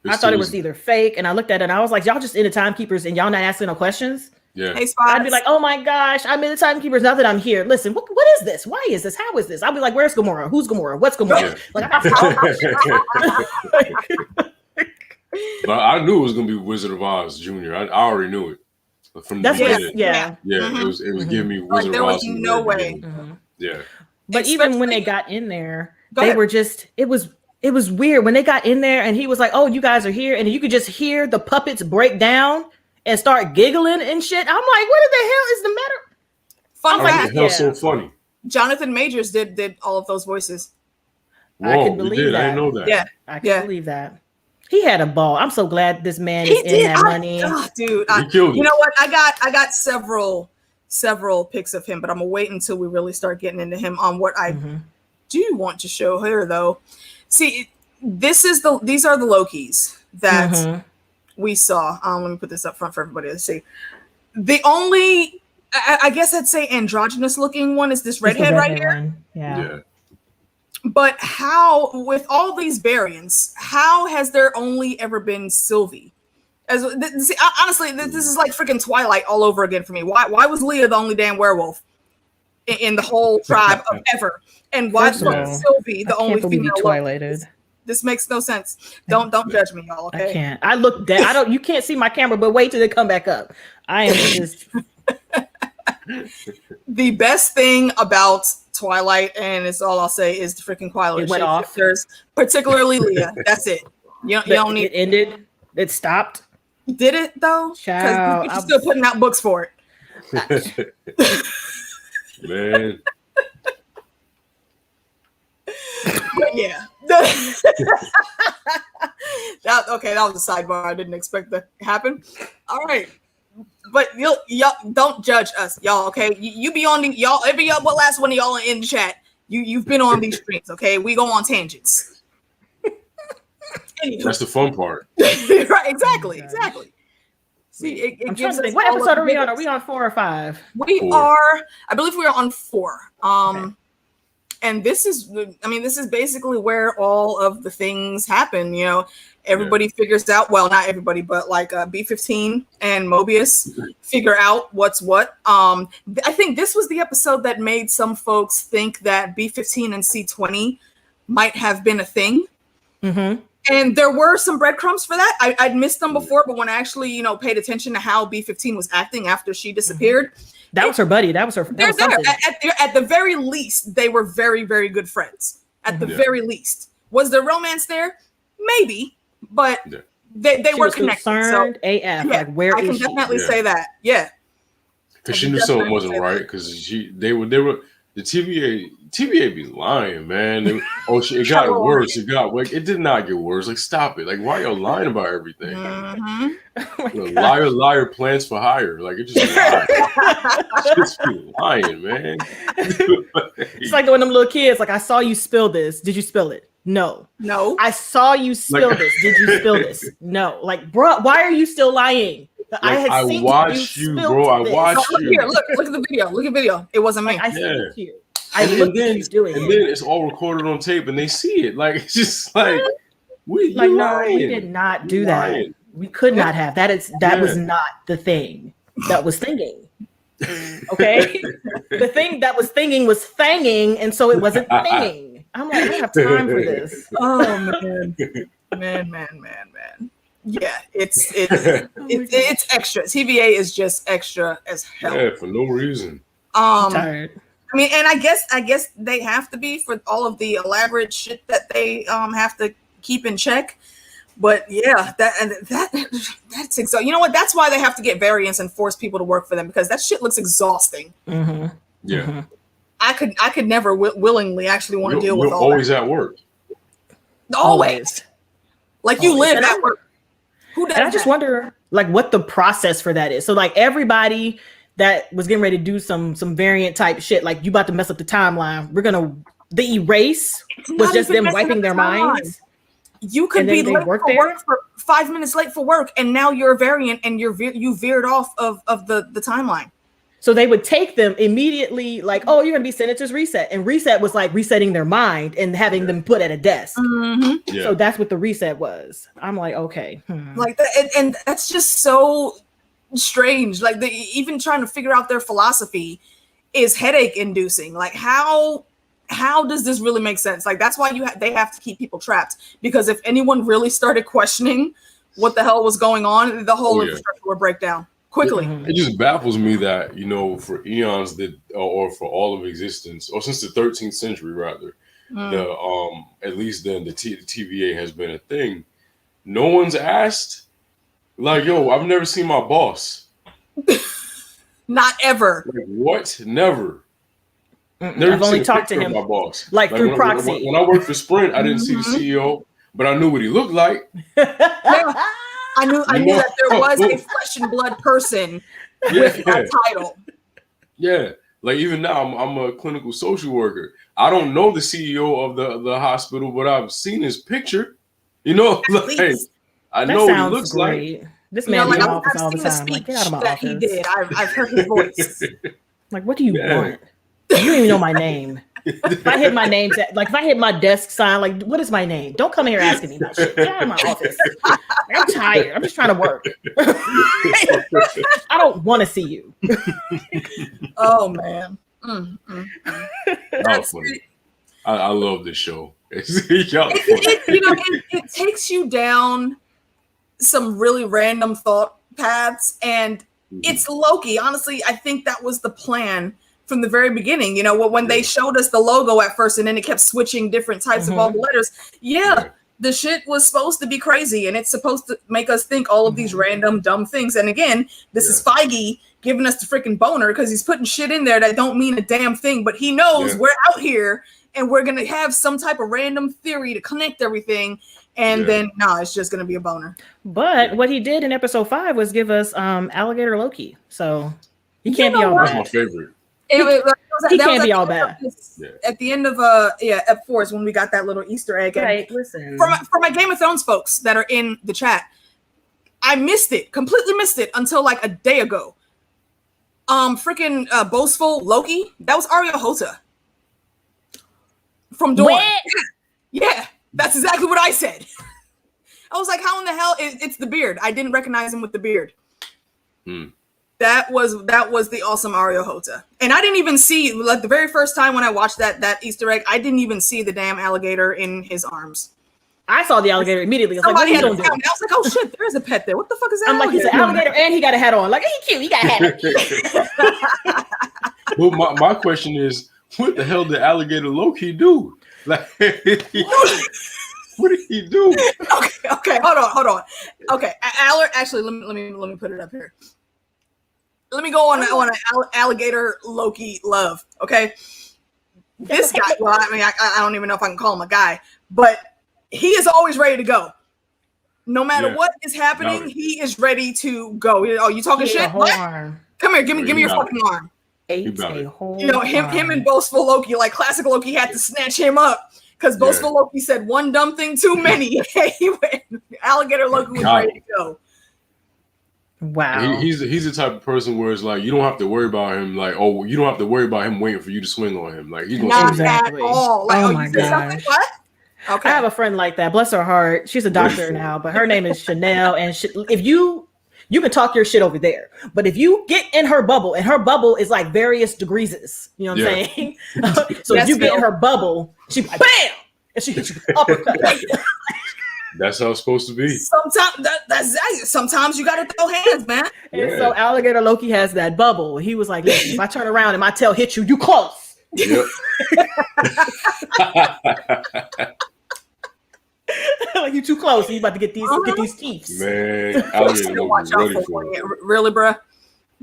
I thought it was either fake, and I looked at it and I was like, y'all just in the timekeepers and y'all not asking no questions. Yeah. Hey, Spots. I'd be like, oh my gosh, I'm in the timekeepers now that I'm here. Listen, what is this? Why is this? How is this? I'll be like, where's Gamora? Who's Gamora? What's Gamora? But I knew it was gonna be Wizard of Oz Jr. I already knew it from the beginning. Yeah. It was giving me Wizard there of Oz. Was no way. Yeah. But even when they got in there, were just it was weird when they got in there and he was like, oh, you guys are here. And you could just hear the puppets break down and start giggling and shit. I'm like, what the hell is the matter? Fun fact. The hell's so funny? Jonathan Majors did all of those voices. Whoa, I can believe that. I didn't know that. Yeah. I can believe that. He had a ball. I'm so glad this man is in that money. Dude, you know what? I got several pics of him, but I'm gonna wait until we really start getting into him on what I do want to show her though. See, these are the Lokis that we saw. Let me put this up front for everybody to see. The only, I guess I'd say androgynous looking one is this redhead right here. Yeah. But how, with all these variants, how has there only ever been Sylvie? Honestly, this is like freaking Twilight all over again for me. Why was Leah the only damn werewolf in the whole tribe of ever? And why was Sylvie the only female? Twilighted. This makes no sense. Don't judge me, y'all. Okay. I can't. I look down. I don't. You can't see my camera, but wait till they come back up. I am just. The best thing about Twilight, and it's all I'll say is the freaking Twilight. It went off. Particularly Leah. That's it. You don't need. It ended. It stopped. Did it though? Child, Because you're still putting out books for it. Man. But yeah. That was a sidebar. I didn't expect that to happen. All right. But y'all don't judge us, y'all, okay? You be on what last one of y'all are in the chat? You've been on these streams, okay? We go on tangents. That's the fun part. Right, exactly. See, I'm trying to think. What episode are we on? Are we on 4 or 5? We are, I believe we are on 4. Okay. And this is basically where all of the things happen. You know, everybody figures out, well, not everybody, but like B-15 and Mobius figure out what's what. I think this was the episode that made some folks think that B-15 and C-20 might have been a thing. Mm-hmm. And there were some breadcrumbs for that. I'd missed them before, but when I actually, paid attention to how B-15 was acting after she disappeared, that was her buddy. That was her. They're there. At the very least, they were very, very good friends. At the very least, was there romance there? Maybe, but they were connected. Concerned AF. Yeah, like where I can definitely say that. Yeah, because she knew something wasn't right. Because they were the TVA be lying, man. It got worse. It did not get worse. Like, stop it. Like, why y'all lying about everything? Mm-hmm. Liar plans for hire. Like, it just lying. Just be lying, man. It's like when them little kids, like, I saw you spill this. Did you spill it? No. I saw you spill this. Did you spill this? No. Like, bro, why are you still lying? Like, I watched you, bro. I watched you. Here, look at the video. Look at the video. It wasn't me. I sent it to you. And then it's all recorded on tape, and they see it. Like, it's just like, we did not do that. We could not have. That was not the thing that was thinking. Okay, the thing that was thinking was thanging, and so it wasn't thinging. I'm like, I don't have time for this. Oh man. Yeah, it's extra. TVA is just extra as hell. Yeah, for no reason. I'm tired. I mean, and I guess they have to be for all of the elaborate shit that they have to keep in check. But yeah, that's exhausting. You know what? That's why they have to get variants and force people to work for them, because that shit looks exhausting. Mm-hmm. Yeah, mm-hmm. I could never willingly actually want to deal with all always that. At work. Always. Like you live at work. Who does? And I just wonder, like, what the process for that is. So, like, everybody that was getting ready to do some variant type shit, like, you about to mess up the timeline. The erase was just them wiping their minds. You could be late for work for 5 minutes late for work, and now you're a variant, and you veered off of the timeline. So they would take them immediately, like, oh, you're gonna be senators reset, and reset was like resetting their mind and having them put at a desk. Mm-hmm. Yeah. So that's what the reset was. I'm like, okay, like that, and that's just so strange. Like even trying to figure out their philosophy is headache inducing. Like how does this really make sense? Like that's why they have to keep people trapped, because if anyone really started questioning what the hell was going on, the whole infrastructure would break down quickly. It just baffles me that, for eons or for all of existence, or since the 13th century rather, at least then the TVA has been a thing. No one's asked, like, yo, I've never seen my boss. Not ever. Like, what? Never. I've only talked to him, my boss, like through proxy. When I worked for Sprint, I didn't see the CEO, but I knew what he looked like. Yeah. I knew that there was a flesh and blood person with that title. Yeah, like even now, I'm a clinical social worker. I don't know the CEO of the hospital, but I've seen his picture. Like, I know what he looks great. Like. This man in my office I've all the seen time. Like, get out of my that office. He did. I've heard his voice. Like, what do you want? You don't even know my name. If I hit my name, if I hit my desk sign, like, what is my name? Don't come here asking me about shit. Get out of my office. I'm tired. I'm just trying to work. I don't want to see you. Oh man. That's funny. I love this show. It takes you down some really random thought paths, and it's Loki. Honestly, I think that was the plan from the very beginning. You know, when they showed us the logo at first and then it kept switching different types of all the letters. Yeah, the shit was supposed to be crazy and it's supposed to make us think all of these random dumb things. And again, this is Feige giving us the freaking boner because he's putting shit in there that don't mean a damn thing, but he knows we're out here and we're going to have some type of random theory to connect everything. And then, it's just going to be a boner. But what he did in episode 5 was give us Alligator Loki. So he can't be all bad. That's my favorite. He can't be all bad. At the end of Ep 4 is when we got that little Easter egg. Right, listen. For my Game of Thrones folks that are in the chat, I completely missed it until like a day ago. Freaking boastful Loki, that was Arya Hota from Dorne. Yeah, that's exactly what I said. I was like, how in the hell? It's the beard. I didn't recognize him with the beard. That was the awesome Arya Hota. And I didn't even see, like, the very first time when I watched that Easter egg, I didn't even see the damn alligator in his arms. I saw the alligator immediately. I was like, what are you doing? I was like, oh shit, there is a pet there. What the fuck is that? I'm like, he's an alligator and he got a hat on. Like, he cute. He got a hat. Well, my question is, what the hell did alligator Loki do? Like, what did he do? Okay, hold on. Okay, actually, let me put it up here. Let me go on an alligator Loki love. Okay, this guy. Well, I mean, I don't even know if I can call him a guy, but he is always ready to go. No matter what is happening, he is ready to go. Oh, you talking shit? What? Come here, give me your fucking arm. You know, him and boastful Loki, like classic Loki, had to snatch him up because boastful Loki said one dumb thing too many. Alligator Loki was ready to go. Wow. He's the type of person where it's like you don't have to worry about him. Like, you don't have to worry about him waiting for you to swing on him. Like, he's gonna not at all. Like, oh my god. What? Okay. I have a friend like that. Bless her heart. She's a doctor now, but her name is Chanel. And if you can talk your shit over there, but if you get in her bubble, and her bubble is like various degrees, you know what I'm saying? So if you get in her bubble, she bam, and she hits you uppercut. That's how it's supposed to be. Sometimes you gotta throw hands, man. And so Alligator Loki has that bubble. He was like, listen, if I turn around and my tail hits you, you close. Yep. Like, you too close. You about to get these teeth. Man, Alligator Loki ready for it. Really, bruh?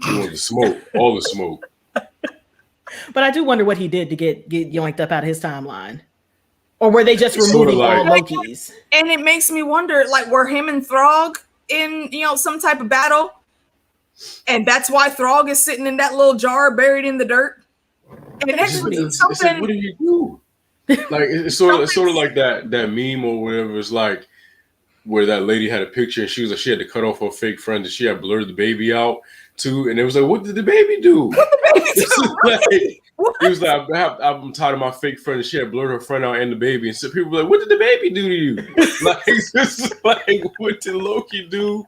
You want the smoke, all the smoke. But I do wonder what he did to get yoinked up out of his timeline. Or were they just removing all Lokis? And it makes me wonder, like, were him and Throg in, some type of battle? And that's why Throg is sitting in that little jar buried in the dirt? And it actually something. What do you do? Like, it's sort of like that meme or whatever. It's like where that lady had a picture and she was like, she had to cut off her fake friend and she had blurred the baby out too. And it was like, what did the baby do? What did the baby do? He was like, I'm tired of my fake friend. And she had blurred her friend out and the baby. And so people were like, what did the baby do to you? Like, it's just like, what did Loki do?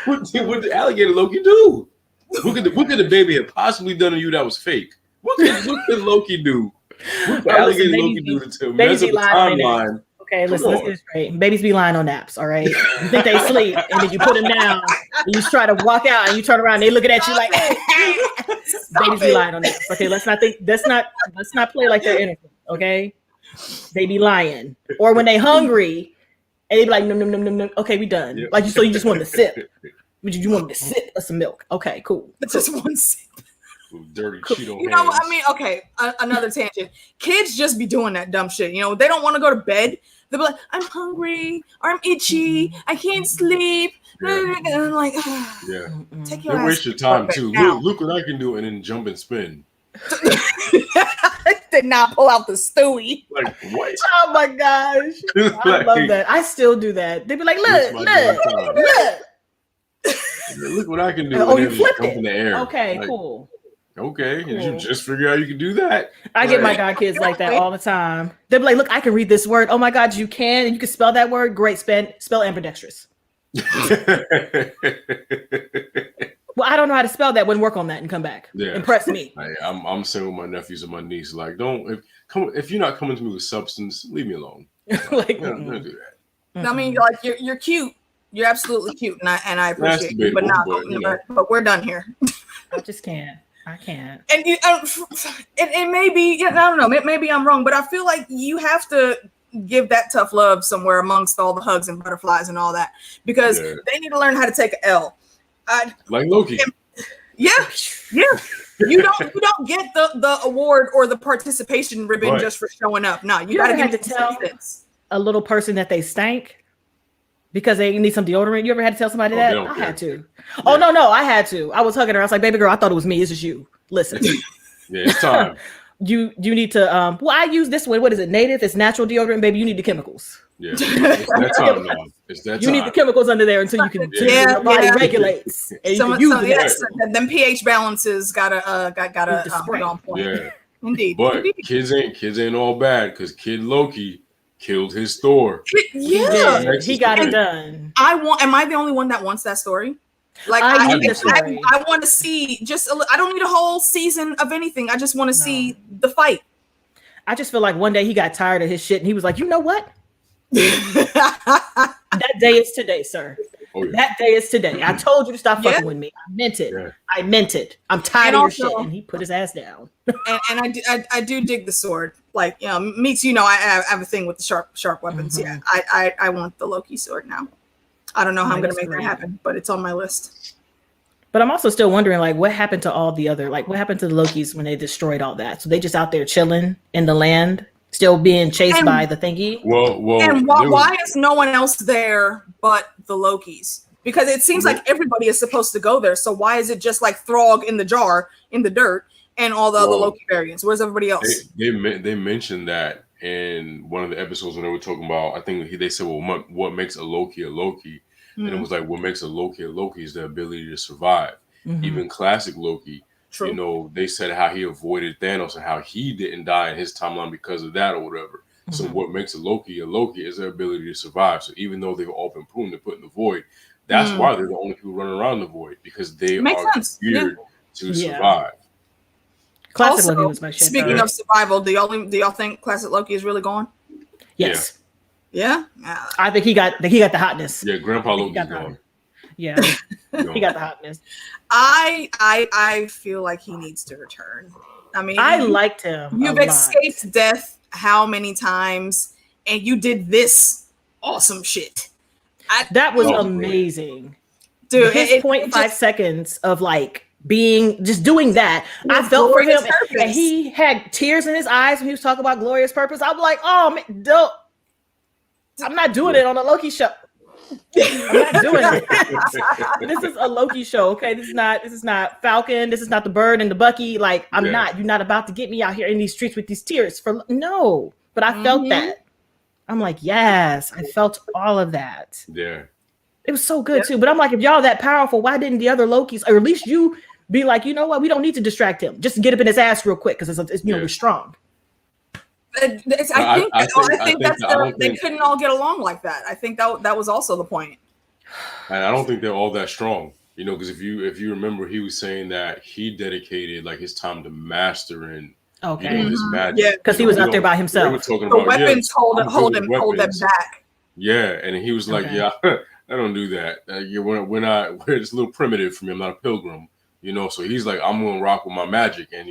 What did alligator Loki do? What could the baby have possibly done to you that was fake? What could Loki do? What did alligator Loki do to mess up the timeline? Okay, listen, let's get it straight. Babies be lying on naps, all right? You think they sleep, and then you put them down, and you try to walk out, and you turn around, and they looking at you like, babies be lying on naps. Okay, let's not play like they're innocent, okay? They be lying. Or when they hungry, and they be like, no. Okay, we done. Yep. Like, so you just want to sip. You want to sip of some milk. Okay, cool. Just one sip. Dirty Cheeto You know what I mean? Okay, another tangent. Kids just be doing that dumb shit. They don't want to go to bed. They'll be like, I'm hungry, or I'm itchy, I can't sleep. Yeah. And I'm like, take your ass. They waste your time too. Look what I can do, and then jump and spin. Did not pull out the Stewie. Like, what? Oh my gosh. I love that. I still do that. They be like, look. Look what I can do. Oh, you flipped it in the air. Okay, like, cool. Okay, cool. You just figure out you can do that. I get my godkids like that all the time. They'll be like, look, I can read this word. Oh my God, you can? And you can spell that word? Great, spell ambidextrous. Well, I don't know how to spell that. Wouldn't work on that and come back. Yeah. Impress me. I'm saying with my nephews and my niece, like, if you're not coming to me with substance, leave me alone. Like, don't do that. I mean, like, you're cute. You're absolutely cute, and I appreciate it. But we're done here. I just can't. I can't. And it may be, I don't know, maybe I'm wrong, but I feel like you have to give that tough love somewhere amongst all the hugs and butterflies and all that, because they need to learn how to take an L. Like Loki. Yeah. You don't get the award or the participation ribbon just for showing up. No, you gotta have to tell a little person that they stank because they need some deodorant. You ever had to tell somebody that? I had to. Yeah. Oh no, I had to. I was hugging her. I was like, baby girl, I thought it was me. It's just you. Listen. Yeah, it's time. You need to well, I use this one. What is it? Native? It's natural deodorant, baby. You need the chemicals. Yeah. It's that time now. It's that time. You need the chemicals under there until you can your body regulates. And them pH balances gotta be on point. Yeah. Indeed. But kids ain't all bad because Kid Loki killed his Thor. He got it done. Am I the only one that wants that story? Like I want to see I don't need a whole season of anything. I just want to see the fight. I just feel like one day he got tired of his shit and he was like, you know what? That day is today, sir. Oh, yeah. That day is today. I told you to stop fucking with me. I meant it. Yeah. I meant it. I'm tired of your shit. And he put his ass down. and I do dig the sword. Like, Meeks, I have a thing with the sharp weapons. Mm-hmm. Yeah, I want the Loki sword now. I don't know how I'm going to make that happen, but it's on my list. But I'm also still wondering, like, what happened to all the other, like, what happened to the Lokis when they destroyed all that? So they just out there chilling in the land, still being chased by the thingy? Well, and why is no one else there but the Lokis? Because it seems like everybody is supposed to go there. So why is it just like Throg in the jar, in the dirt, and all the other Loki variants? Where's everybody else? They mentioned that in one of the episodes when they were talking about, I think they said, well, what makes a Loki a Loki? And it was like, what makes a Loki is the ability to survive. Mm-hmm. Even classic Loki, they said how he avoided Thanos and how he didn't die in his timeline because of that or whatever. Mm-hmm. So what makes a Loki is their ability to survive. So even though they've all been proven to put in the void, that's why they're the only people running around the void, because they are geared to survive. Classic Loki was my shit. Speaking of survival, do y'all think classic Loki is really gone? Yes. Yeah, I think he got the hotness. Yeah, Grandpa Loki's gone. Yeah, he got the hotness. I feel like he needs to return. I mean, I liked him. You've escaped death how many times, and you did this awesome shit. That was amazing, dude. His 0.5 seconds of like doing that, I felt for him, and he had tears in his eyes when he was talking about glorious purpose. I'm like, oh man, dope. I'm not doing it on a Loki show. I'm not doing it. This is a Loki show, okay? This is not Falcon. This is not the Bird and the Bucky. Like, I'm not. You're not about to get me out here in these streets with these tears. No, but I felt that. I'm like, yes, I felt all of that. Yeah, it was so good too. But I'm like, if y'all that powerful, why didn't the other Lokis, or at least you, be like, you know what? We don't need to distract him. Just get up in his ass real quick because it's we're strong. I think they couldn't all get along like that. I think that was also the point. And I don't think they're all that strong, because if you remember, he was saying that he dedicated like his time to mastering his magic. Yeah, because he was out there by himself. The weapons hold them back. Yeah, and he was like, I don't do that. We're just a little primitive for me. I'm not a pilgrim, So he's like, I'm gonna rock with my magic, and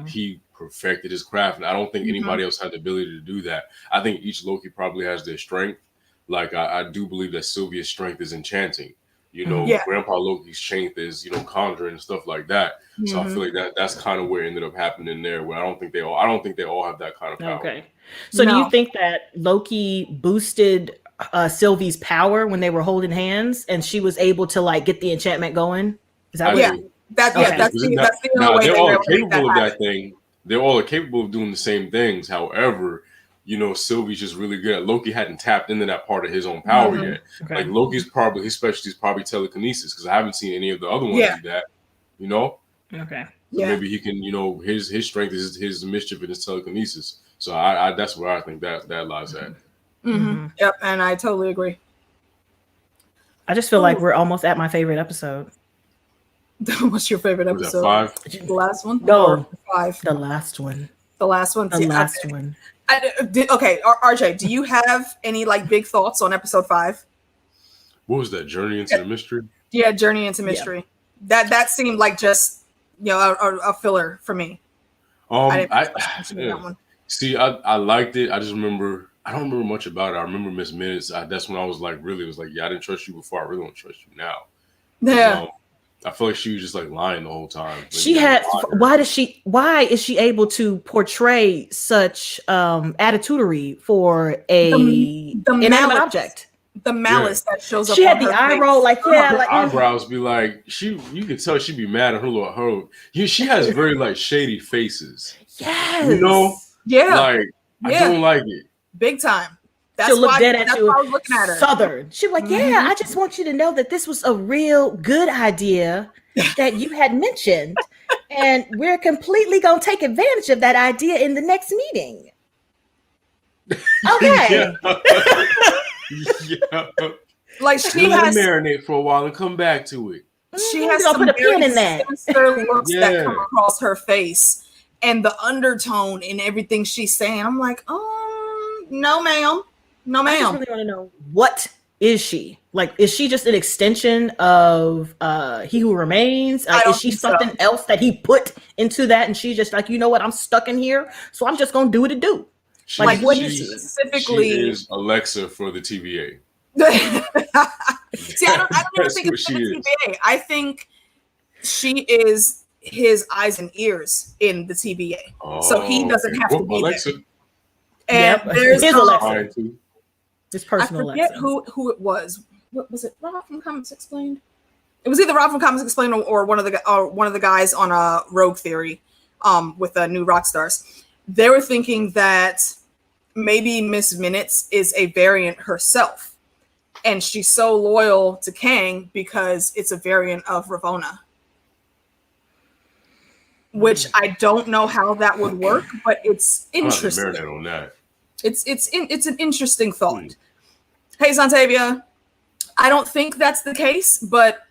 he perfected his craft, and I don't think anybody else had the ability to do that. I think each Loki probably has their strength. Like I do believe that Sylvia's strength is enchanting. Grandpa Loki's strength is conjuring and stuff like that. So I feel like that's kind of where it ended up happening there. Where I don't think they all have that kind of power. Okay. So do you think that Loki boosted Sylvie's power when they were holding hands, and she was able to like get the enchantment going? Is that that's the only way they're all capable of that thing. They're all capable of doing the same things. However, Sylvie's just really good. Loki hadn't tapped into that part of his own power yet. Okay. Like Loki's his specialty is probably telekinesis, because I haven't seen any of the other ones do that. Okay. So maybe he can. His strength is his mischief and his telekinesis. So I that's where I think that lies at. Mm-hmm. Yep, and I totally agree. I just feel like we're almost at my favorite episode. What's your favorite episode? Was that 5? The last one? No, 5. The last one. The last one. The last one. Okay, RJ, do you have any like big thoughts on episode 5? What was that? Journey into the Mystery? Yeah, Journey into Mystery. That seemed like just a filler for me. I liked it. I just remember I don't remember much about it. I remember Miss Minutes. That's when I was like, really, it was like, yeah, I didn't trust you before. I really don't trust you now. Yeah. I feel like she was just like lying the whole time. Why is she able to portray such attitudery for the inanimate object? The malice that shows up. She had the eye roll, like her eyebrows be like you can tell she'd be mad at her. She has very like shady faces. Yes. You know? Yeah. Like I don't like it. Big time. She'll look dead at you. Why I was looking at her. Southern. She's like, yeah, I just want you to know that this was a real good idea that you had mentioned. And we're completely going to take advantage of that idea in the next meeting. Okay. Yeah. Like she has marinate for a while and come back to it. She has some put a pin in that. sinister looks that come across her face, and the undertone in everything she's saying. I'm like, no, ma'am. No, ma'am. I just really want to know, what is she? Like, is she just an extension of He Who Remains? Is she something else that he put into that, and she's just like, you know what, I'm stuck in here, so I'm just gonna do what it do. What is she? Specifically, she is Alexa for the TVA. See, I don't even think it's for the TVA. I think she is his eyes and ears in the TVA, so he doesn't have to be Alexa. There. And there's his Alexa. His personal I forget Alexa. who it was. What was it? Rob from Comics Explained. It was either Rob from Comics Explained or one of the guys on a Rogue Theory, with New Rockstars. They were thinking that maybe Miss Minutes is a variant herself, and she's so loyal to Kang because it's a variant of Ravonna. Which I don't know how that would work, but it's interesting. On that. It's an interesting thought. Hey, Santavia, I don't think that's the case, but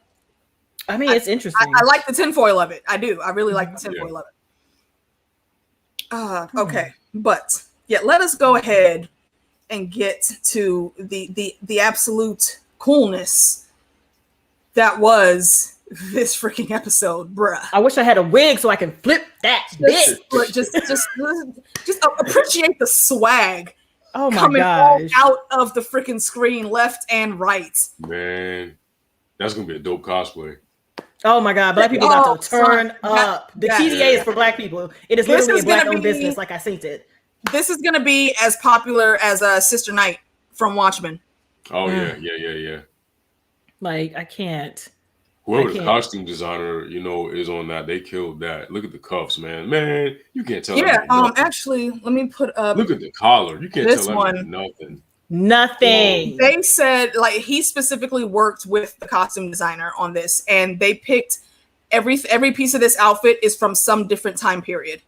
I mean, it's interesting. I like the tinfoil of it. I do. I really like the tinfoil of it. Okay, but yeah, let us go ahead and get to the absolute coolness that was this freaking episode, bruh. I wish I had a wig so I can flip that bitch. Just appreciate the swag. Oh my coming gosh! Out of the freaking screen, left and right. Man, that's gonna be a dope cosplay. Oh my God! Black people about to turn up. The TVA is for Black people. It is literally a Black-owned business, like I seen it. This is gonna be as popular as Sister Night from Watchmen. Oh yeah. Like I can't. Whoever the costume designer, is on that, they killed that. Look at the cuffs, man. Man, you can't tell. Yeah, actually, let me put up. Look at the collar. You can't tell that nothing. Nothing. They said, like, he specifically worked with the costume designer on this, and they picked every piece of this outfit is from some different time period.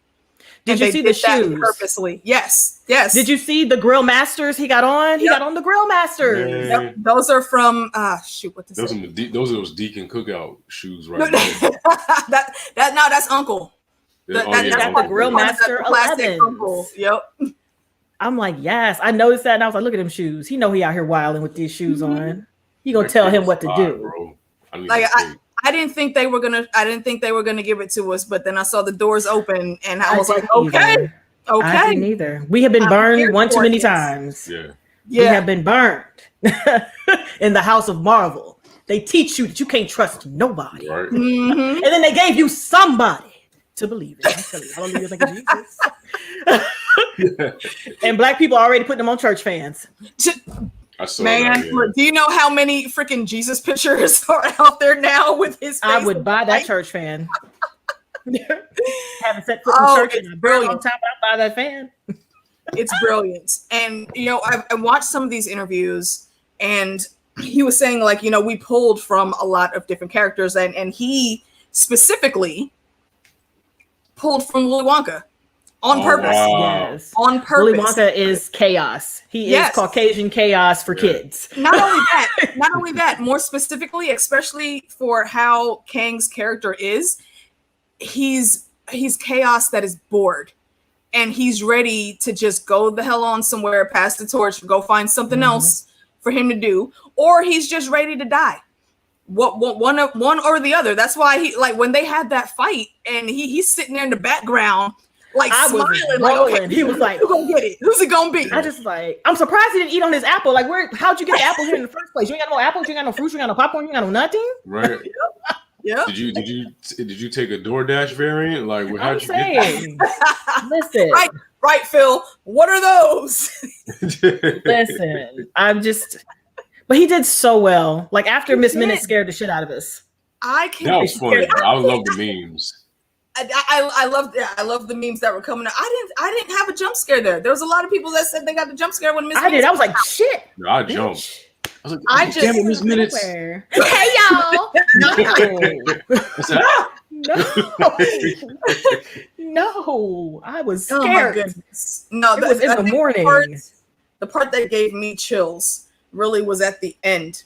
Did you see the shoes? Purposely. Yes. Did you see the Grill Masters he got on? He got on the Grill Masters. Yep. Those are from what those are those Deacon Cookout shoes right there. That's Uncle. That's the Grill Master 11. Uncle. Yep. I'm like, yes, I noticed that, and I was like, look at them shoes. He know he out here wilding with these shoes on. He gonna tell him what to do. Bro. I didn't think they were gonna give it to us, but then I saw the doors open and I was like, okay. I didn't either. We have been burned one too many times. Yeah. We have been burned in the house of Marvel. They teach you that you can't trust nobody. Right. Mm-hmm. And then they gave you somebody to believe in. I'm telling you, I don't believe in Jesus. And Black people already put them on church fans. Do you know how many freaking Jesus pictures are out there now with his face? I would buy that church fan. Haven't set foot in church in a very long time, but I'll buy that fan. It's brilliant. And I watched some of these interviews, and he was saying, like, we pulled from a lot of different characters, and he specifically pulled from Willy Wonka. On purpose. Wow. Yes. On purpose. Willy Wonka is chaos. He is Caucasian chaos for kids. Not only that, more specifically, especially for how Kang's character is, he's chaos that is bored. And he's ready to just go the hell on somewhere, pass the torch, go find something else for him to do. Or he's just ready to die. one or the other. That's why he like when they had that fight and he's sitting there in the background like I smiling was like rolling. okay, He was like, who's gonna get it? Who's it gonna be? I just like, I'm surprised he didn't eat on his apple. Like, how'd you get the apple here in the first place? You ain't got no apples, you ain't got no fruits, you ain't got no popcorn, you ain't got no nothing. Right. Yeah. Did you take a DoorDash variant? Like, how'd you saying, listen, right, Phil. What are those? get that? listen. But he did so well. Like after Miss Minute scared the shit out of us. That was funny. I love the memes. I love the memes that were coming out. I didn't have a jump scare there. There was a lot of people that said they got the jump scare when Miss. I did. I was like, shit. No, I jumped. I was like, I just damn it, Miss Minutes. Hey y'all. No, I was scared. Oh my goodness. No, it was in the morning. The part that gave me chills really was at the end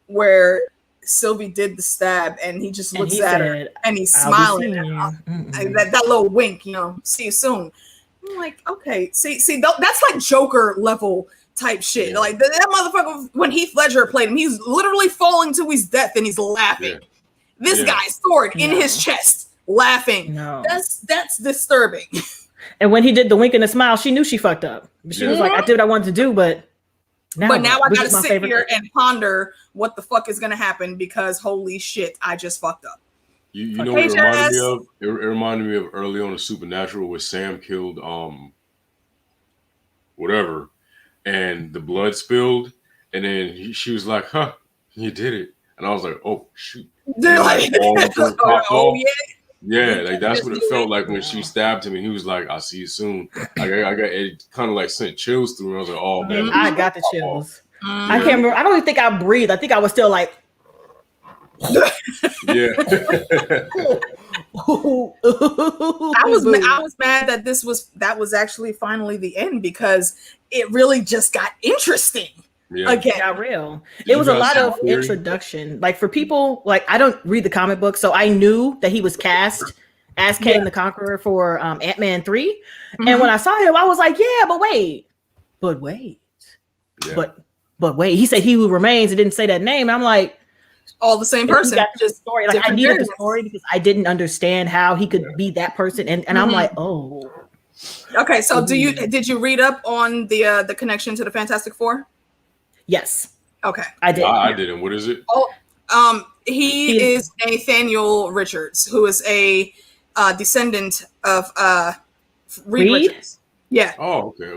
where Sylvie did the stab and he just looks at her and he's smiling that little wink, see you soon. I'm like, okay, see that's like Joker level type shit. Like that motherfucker when Heath Ledger played him, he's literally falling to his death and he's laughing. This guy's sword in his chest laughing. No. That's disturbing. And when he did the wink and the smile, she knew she fucked up. She was like, I did what I wanted to do, but now I gotta sit here and ponder what the fuck is gonna happen because holy shit, I just fucked up. You know what it reminded me of? It reminded me of early on in Supernatural where Sam killed whatever, and the blood spilled, and then she was like, "Huh, you did it," and I was like, "Oh shoot!" Yeah, like that's what it felt like when she stabbed him, and he was like, "I'll see you soon." I got it kind of like sent chills through, and I was like, "Oh man!" I got the chills. I can't remember. I don't even think I breathed. I think I was still like, yeah. I was mad that that was actually finally the end because it really just got interesting. Yeah. Again, got real. It was a lot of introduction. Like for people, like I don't read the comic book, so I knew that he was cast as Kang the Conqueror for Ant-Man 3. And when I saw him, I was like, yeah, but wait. Yeah. But wait. He said he who remains. It didn't say that name. I'm like, all the same person. Just story. Like I needed the story because I didn't understand how he could be that person. And I'm like, oh. Okay, so did you read up on the connection to the Fantastic Four? Yes. Okay. I did. I didn't. What is it? Oh, he is Nathaniel Richards, who is a descendant of Reed Richards. Yeah. Oh, okay.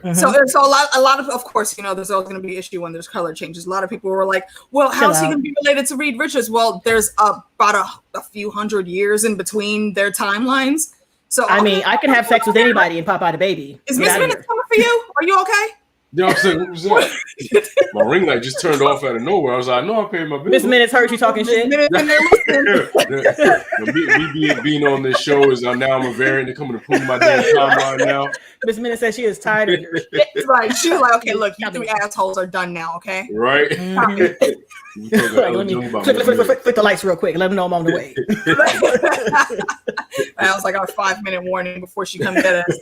Mm-hmm. So a lot of course, there's always going to be issue when there's color changes. A lot of people were like, well, how's he going to be related to Reed Richards? Well, there's about a few hundred years in between their timelines. So I mean, I can have sex with anybody and pop out a baby. Is Miss Minutes coming for you? Are you okay? Yeah, I'm saying, what was that? My ring light just turned off out of nowhere. I was like, no, I paid my bill. Miss Minutes heard you talking shit. Me being on this show is now I'm a variant. They're coming to prove my damn timeline now. Miss Minutes said she is tired of your shit. Right. She was like, okay, look, you three assholes are done now, okay? Right. Let me flick the lights real quick and let them know I'm on the way. I was like, our 5-minute warning before she comes at us.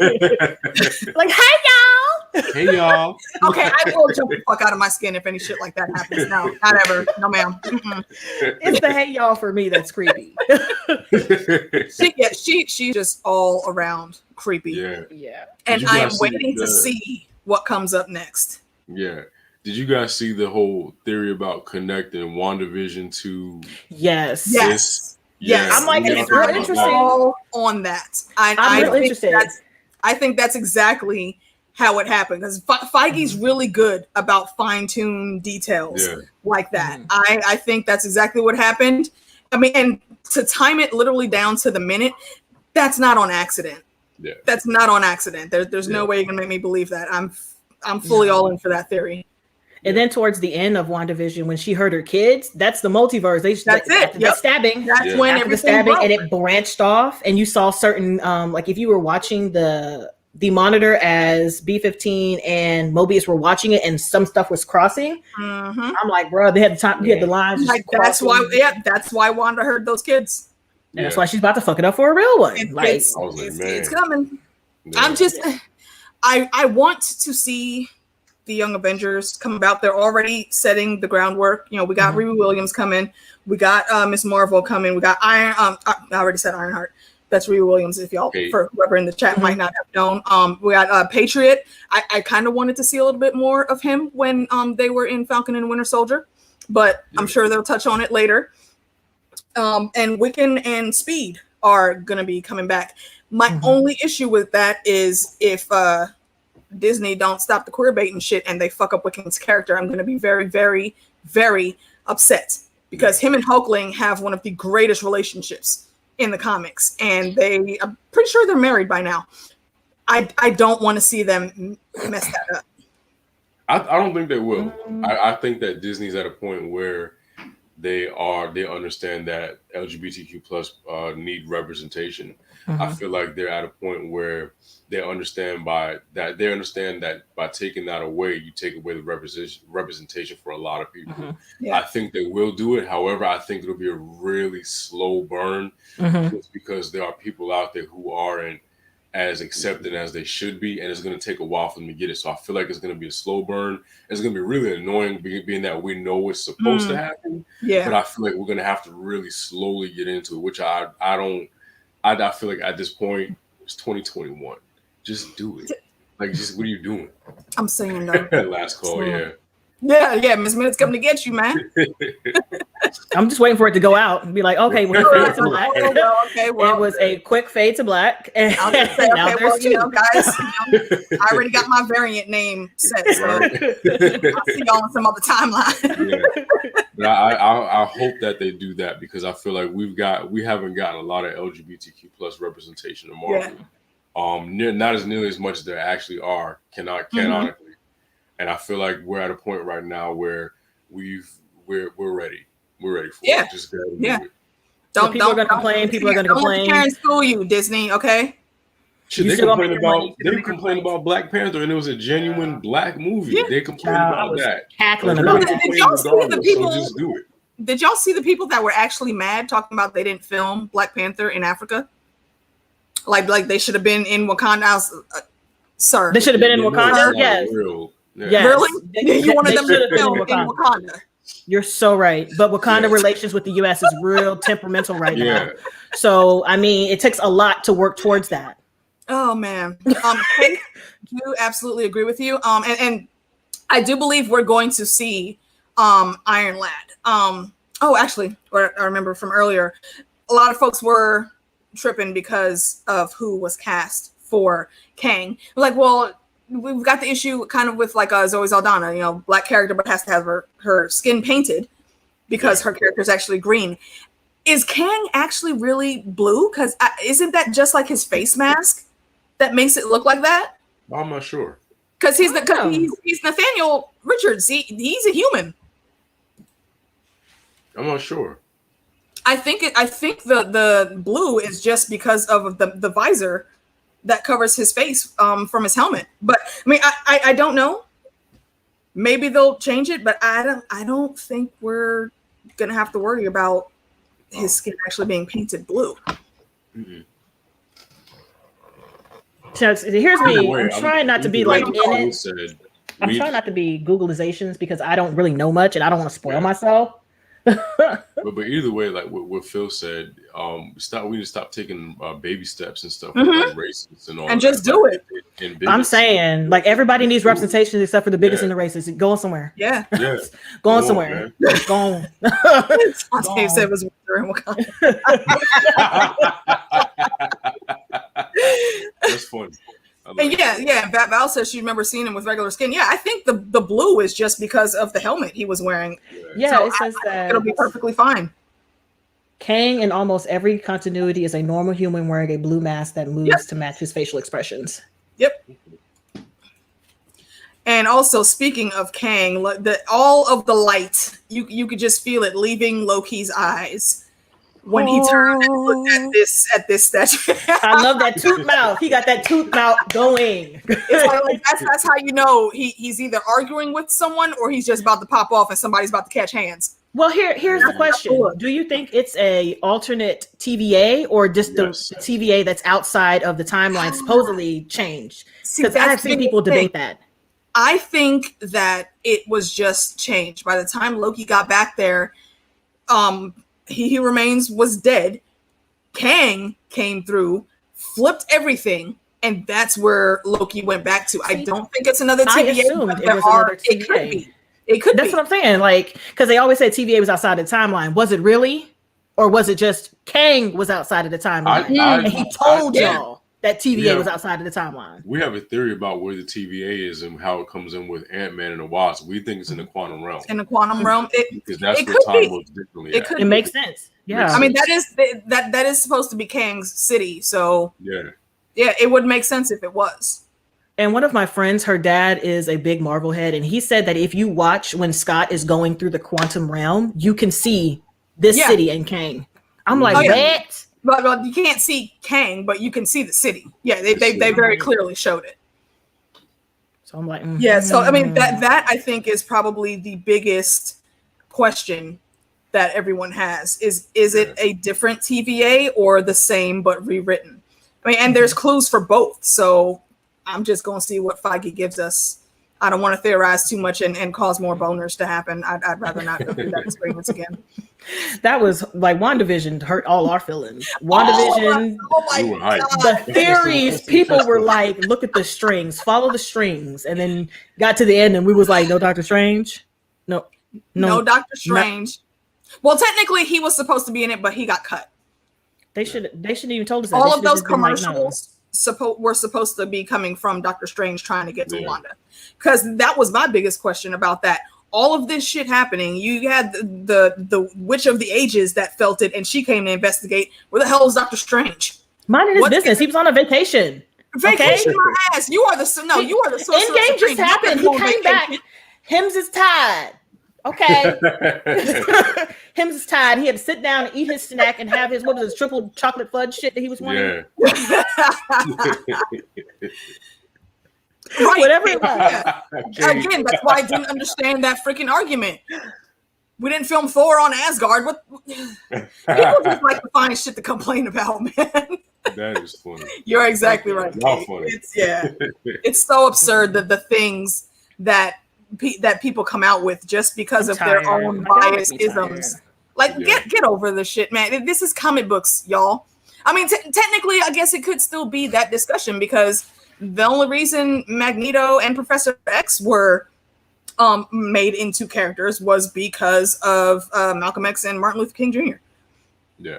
Like, hey y'all. Hey y'all. Okay, I will jump the fuck out of my skin if any shit like that happens. No, not ever. No, ma'am. It's the hey y'all for me that's creepy. She's just all around creepy. Yeah. And I am waiting to see what comes up next. Yeah. Did you guys see the whole theory about connecting WandaVision to Yes. I'm like, it's real interesting. All on that. I'm real interested. I think that's exactly how it happened because Feige's really good about fine-tuned details like that. I think that's exactly what happened. I mean, and to time it literally down to the minute, that's not on accident. Yeah. That's not on accident. There's no way you can make me believe that. I'm fully all in for that theory. And then towards the end of WandaVision, when she heard her kids, that's the multiverse. That's it. That stabbing. That's when everything stabbing broke. And it branched off, and you saw certain like if you were watching the monitor as B-15 and Mobius were watching it, and some stuff was crossing. I'm like, bro, they had the time. They had the lines. Like, that's why Wanda heard those kids. And that's why she's about to fuck it up for a real one. It's coming. Yeah. I'm just, I want to see the Young Avengers come about. They're already setting the groundwork. You know, we got Riri Williams coming. We got Miss Marvel coming. We got I already said Ironheart. That's Riri Williams. If y'all, for whoever in the chat might not have known. We got Patriot. I kind of wanted to see a little bit more of him when they were in Falcon and Winter Soldier, but I'm sure they'll touch on it later. And Wiccan and Speed are gonna be coming back. My only issue with that is if Disney don't stop the queer bait and shit and they fuck up Wiccan's character, I'm gonna be very, very, very upset, because him and Hulkling have one of the greatest relationships in the comics, and I'm pretty sure they're married by now. I don't want to see them mess that up. I don't think they will. I think that Disney's at a point where they understand that LGBTQ plus need representation. I feel like they're at a point where they understand that by taking that away, you take away the representation for a lot of people. I think they will do it. However, I think it'll be a really slow burn, just because there are people out there who aren't as accepted as they should be, and it's going to take a while for them to get it. So I feel like it's going to be a slow burn. It's going to be really annoying, being that we know it's supposed to happen. But I feel like we're going to have to really slowly get into it, which I feel like at this point it's 2021. Just do it. Like, just what are you doing? I'm saying though. Last call, Yeah, Miss Minutes coming to get you, man. I'm just waiting for it to go out and be like, okay, we're fade to black. It was a quick fade to black. And I'll just say, okay, well, you know, guys, I already got my variant name set, so I'll see y'all on some other timeline. But I hope that they do that, because I feel like we haven't gotten a lot of LGBTQ plus representation in Marvel. Not as nearly as much as there actually are, canonically. And I feel like we're at a point right now where we're ready. We're ready for it. Just go ahead and do it. People are going to complain. People are going to complain. Don't let the parents fool you, Disney. Okay. They complained about Black Panther, and it was a genuine black movie. They complained about that. Cackling about it. Did y'all see the people? So just do it. Did y'all see the people that were actually mad talking about they didn't film Black Panther in Africa? Like they should have been in Wakanda. Sir, they should have been in Wakanda. Yes. Yes. Really? You wanted them to film in Wakanda. You're so right. But Wakanda relations with the U.S. is real temperamental right now. So, I mean, it takes a lot to work towards that. Oh, man. I do absolutely agree with you. And I do believe we're going to see Iron Lad. Actually, I remember from earlier, a lot of folks were tripping because of who was cast for Kang. Like, well, we've got the issue kind of with like Zoe Saldana, you know, black character, but has to have her skin painted because her character is actually green. Is Kang actually really blue? Because isn't that just like his face mask that makes it look like that? I'm not sure. Because he's Nathaniel Richards. He's a human. I'm not sure. I think the blue is just because of the visor that covers his face from his helmet. But I mean, I don't know. Maybe they'll change it, but I don't think we're gonna have to worry about his skin actually being painted blue. So here's me. I'm trying not to be like in it. I'm trying not to be Googleizations because I don't really know much and I don't want to spoil myself. but either way, like what Phil said, we need to stop taking baby steps and stuff like races and all, and just do it. I'm saying, like, everybody needs representation except for the biggest in the races. Going somewhere. Going somewhere. Go on. Dave said was That's funny. And Val says she remembers seeing him with regular skin. Yeah, I think the blue is just because of the helmet he was wearing. So it says that it'll be perfectly fine. Kang in almost every continuity is a normal human wearing a blue mask that moves to match his facial expressions. Yep. And also, speaking of Kang, all of the light, you could just feel it leaving Loki's eyes when he turned and looked at this statue. I love that tooth mouth. He got that tooth mouth going. It's like that's how you know he's either arguing with someone or he's just about to pop off and somebody's about to catch hands. Well, here's the question. Do you think it's a alternate TVA or just the TVA that's outside of the timeline supposedly changed? Because I've seen people debate that. I think that it was just changed. By the time Loki got back there, He Remains was dead. Kang came through, flipped everything, and that's where Loki went back to. I don't think it's another TVA. I assumed it was another TVA. It could be. It could That's be. what I'm saying. Like, because they always said TVA was outside the timeline. Was it really? Or was it just Kang was outside of the timeline? And he told y'all that TVA was outside of the timeline. We have a theory about where the TVA is and how it comes in with Ant-Man and the Wasp. We think it's in the quantum realm. In the quantum realm, because that's where time moves differently. It makes sense. Yeah, I mean that is supposed to be Kang's city, so yeah, it would make sense if it was. And one of my friends, her dad is a big Marvel head, and he said that if you watch when Scott is going through the quantum realm, you can see this city and Kang. I'm like, what? But you can't see Kang, but you can see the city. Yeah, they very clearly showed it. So I'm like, yeah. So I mean that I think is probably the biggest question that everyone has is it a different TVA or the same but rewritten? I mean, and there's clues for both. So I'm just gonna see what Feige gives us. I don't want to theorize too much and cause more boners to happen. I'd rather not go through that experience again. That was like WandaVision hurt all our feelings. WandaVision, the theories, people were like, look at the strings, follow the strings. And then got to the end and we was like, no Doctor Strange. No Doctor Strange. Well, technically he was supposed to be in it, but he got cut. They should even told us that. All of those commercials were supposed to be coming from Doctor Strange trying to get to Wanda. Because that was my biggest question about that. All of this shit happening, you had the Witch of the Ages that felt it, and she came to investigate. Where the hell is Doctor Strange? Minding his business. He was on a vacation. Vacation my ass. You are the Sorcerer Endgame just happened. He came back. Hims is tied. Okay. Hims is tied. He had to sit down and eat his snack and have his triple chocolate fudge shit that he was wanting. Yeah. Right. Whatever it was. Again, that's why I didn't understand that freaking argument. We didn't film Thor on Asgard. What? People just like to find shit to complain about, man. That is funny. You're exactly right. Funny. It's so absurd that the things that people come out with just because of their own bias isms. Like, get over the shit, man. This is comic books, y'all. I mean, technically, I guess it could still be that discussion because the only reason Magneto and Professor X were made into characters was because of Malcolm X and Martin Luther King Jr. Yeah.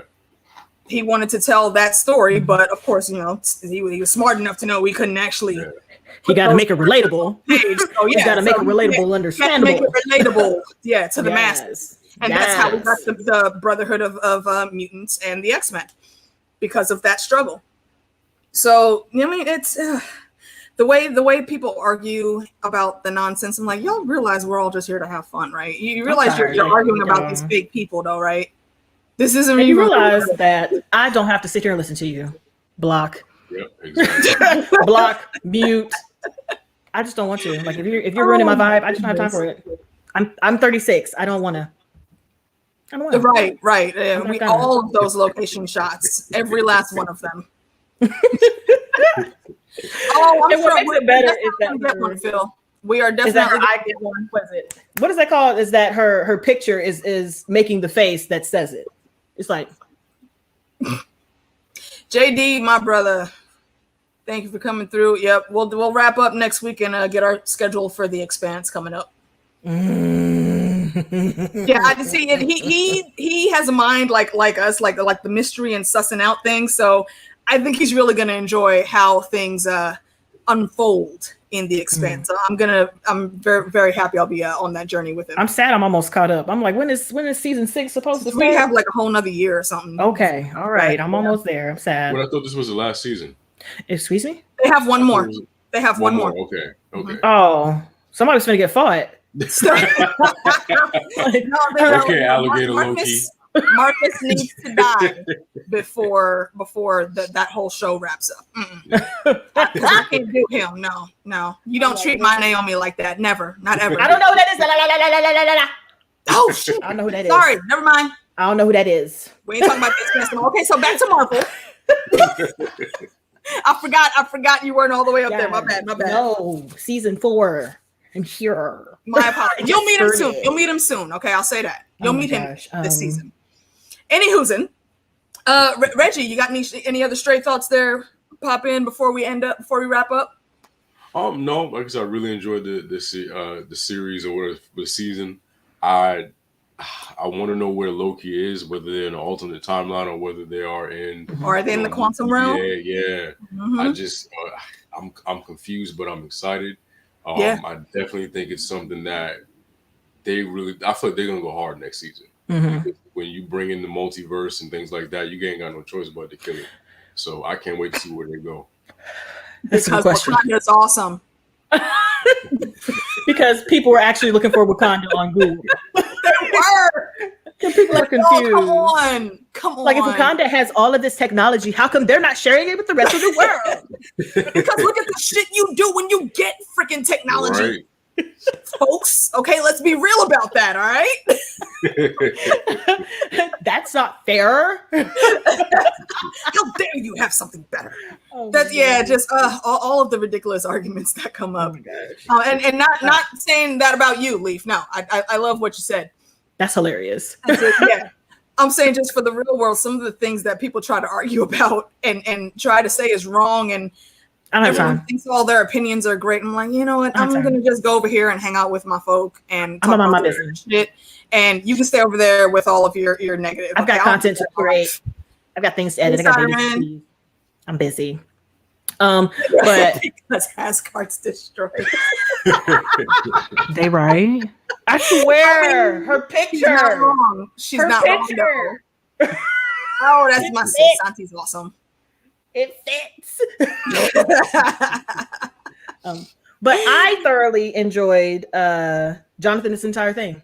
He wanted to tell that story, but of course, he was smart enough to know we couldn't actually. Yeah. He got to make it relatable. You got to make it relatable, understandable. Make it relatable, to the masses. And that's how we got the Brotherhood of Mutants and the X-Men because of that struggle. So, I mean, it's the way people argue about the nonsense. I'm like, y'all realize we're all just here to have fun, right? You realize you're arguing about these fake people, though, right? This isn't. And you realize that I don't have to sit here and listen to you. Block. Yep, exactly. Block, mute. I just don't want to. Like, if you're ruining my vibe, I just don't have time for it. I'm 36. I don't want to. Right. We all of those location shots, every last one of them. I'm sure it better is that get one, Phil. We are definitely get one. What is that called? Is that her picture is making the face that says it? It's like JD, my brother. Thank you for coming through. Yep, we'll wrap up next week and get our schedule for The Expanse coming up. Yeah, I can see it. He has a mind like us, like the mystery and sussing out things. So I think he's really gonna enjoy how things unfold in The Expanse. So I'm very, very happy I'll be on that journey with him. I'm sad I'm almost caught up. I'm like, when is season 6 supposed to start? We have like a whole nother year or something. Okay, all right. I'm almost there. I'm sad. But I thought this was the last season. Excuse me? They have one more. They have one more. Okay. Oh, somebody's gonna get fought. Okay, alligator Loki. Marcus needs to die before that whole show wraps up. I can't do him. No. You don't treat my Naomi like that. Never. Not ever. I don't know who that is. Oh shit. I don't know who that is. Sorry, never mind. I don't know who that is. We ain't talking about this. Okay, so back to Marvel. I forgot you weren't all the way up there. My bad. No, season 4. I'm here. My apologies. You'll meet him soon. Started. You'll meet him soon. Okay, I'll say that. You'll meet him this season. Anywho's Reggie, you got any other stray thoughts there? Pop in before we wrap up. No, like I said, I really enjoyed the series or the season. I want to know where Loki is, whether they're in an alternate timeline or whether they are in. Or are they in the quantum realm? Yeah. Mm-hmm. I just I'm confused, but I'm excited. I definitely think it's something that I feel like they're gonna go hard next season. Mm-hmm. When you bring in the multiverse and things like that, you ain't got no choice but to kill it. So I can't wait to see where they go. That's because Wakanda's awesome. Because people were actually looking for Wakanda on Google. They were. And people are confused. Oh, come on. Like if Wakanda has all of this technology, how come they're not sharing it with the rest of the world? Because look at the shit you do when you get freaking technology. Right. Folks, okay, let's be real about that, all right? That's not fair. How dare you have something better? Just all of the ridiculous arguments that come up. Oh and not saying that about you, Leaf. No, I love what you said. That's hilarious. Yeah. I'm saying just for the real world, some of the things that people try to argue about and try to say is wrong, and everyone thinks all their opinions are great. I'm like, you know what? I'm going to just go over here and hang out with my folk and talk about my business shit. And you can stay over there with all of your negative. I've got content to create. I've got things to edit. I got babies to feed. I'm busy. But because Asgard's destroyed. They right? I swear, her picture. She's not wrong. She's her not picture. Wrong. Oh, that's my sis. Santi's awesome. It fits. But I thoroughly enjoyed Jonathan this entire thing.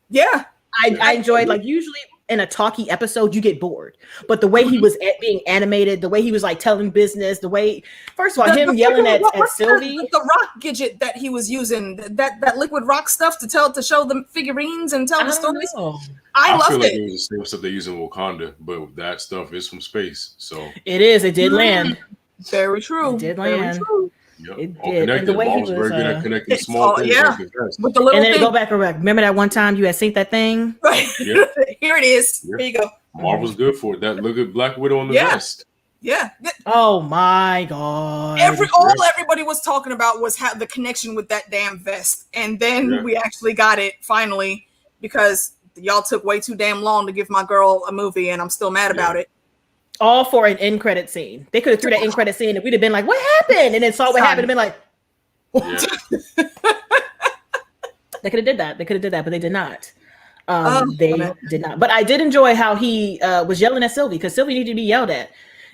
Yeah. I enjoyed, like, usually in a talky episode you get bored, but the way he was being animated, the way he was like telling business, the way, first of all, him yelling at Sylvie, the rock gadget that he was using, that liquid rock stuff to show the figurines and tell the stories. I loved feel like it. it was the same stuff they use in Wakanda, but that stuff is from space, so it did land. Very true. It did land. Very true. Yep. It did. And the way he was very good at connecting small things. Yeah. With the little and then thing. go back. Remember that one time you had synced that thing? Right. Yeah. Here it is. Yeah. Here you go. Marvel's good for it. That look at Black Widow on the vest. Yeah. Oh my god. Everybody was talking about was the connection with that damn vest. And then we actually got it finally, because y'all took way too damn long to give my girl a movie, and I'm still mad about it. All for an end credit scene. They could have threw that end credit scene and we'd have been like, what happened? And then saw what happened and been like, They could have did that, but they did not. They did not. But I did enjoy how he was yelling at Sylvie, because Sylvie needed to be yelled at.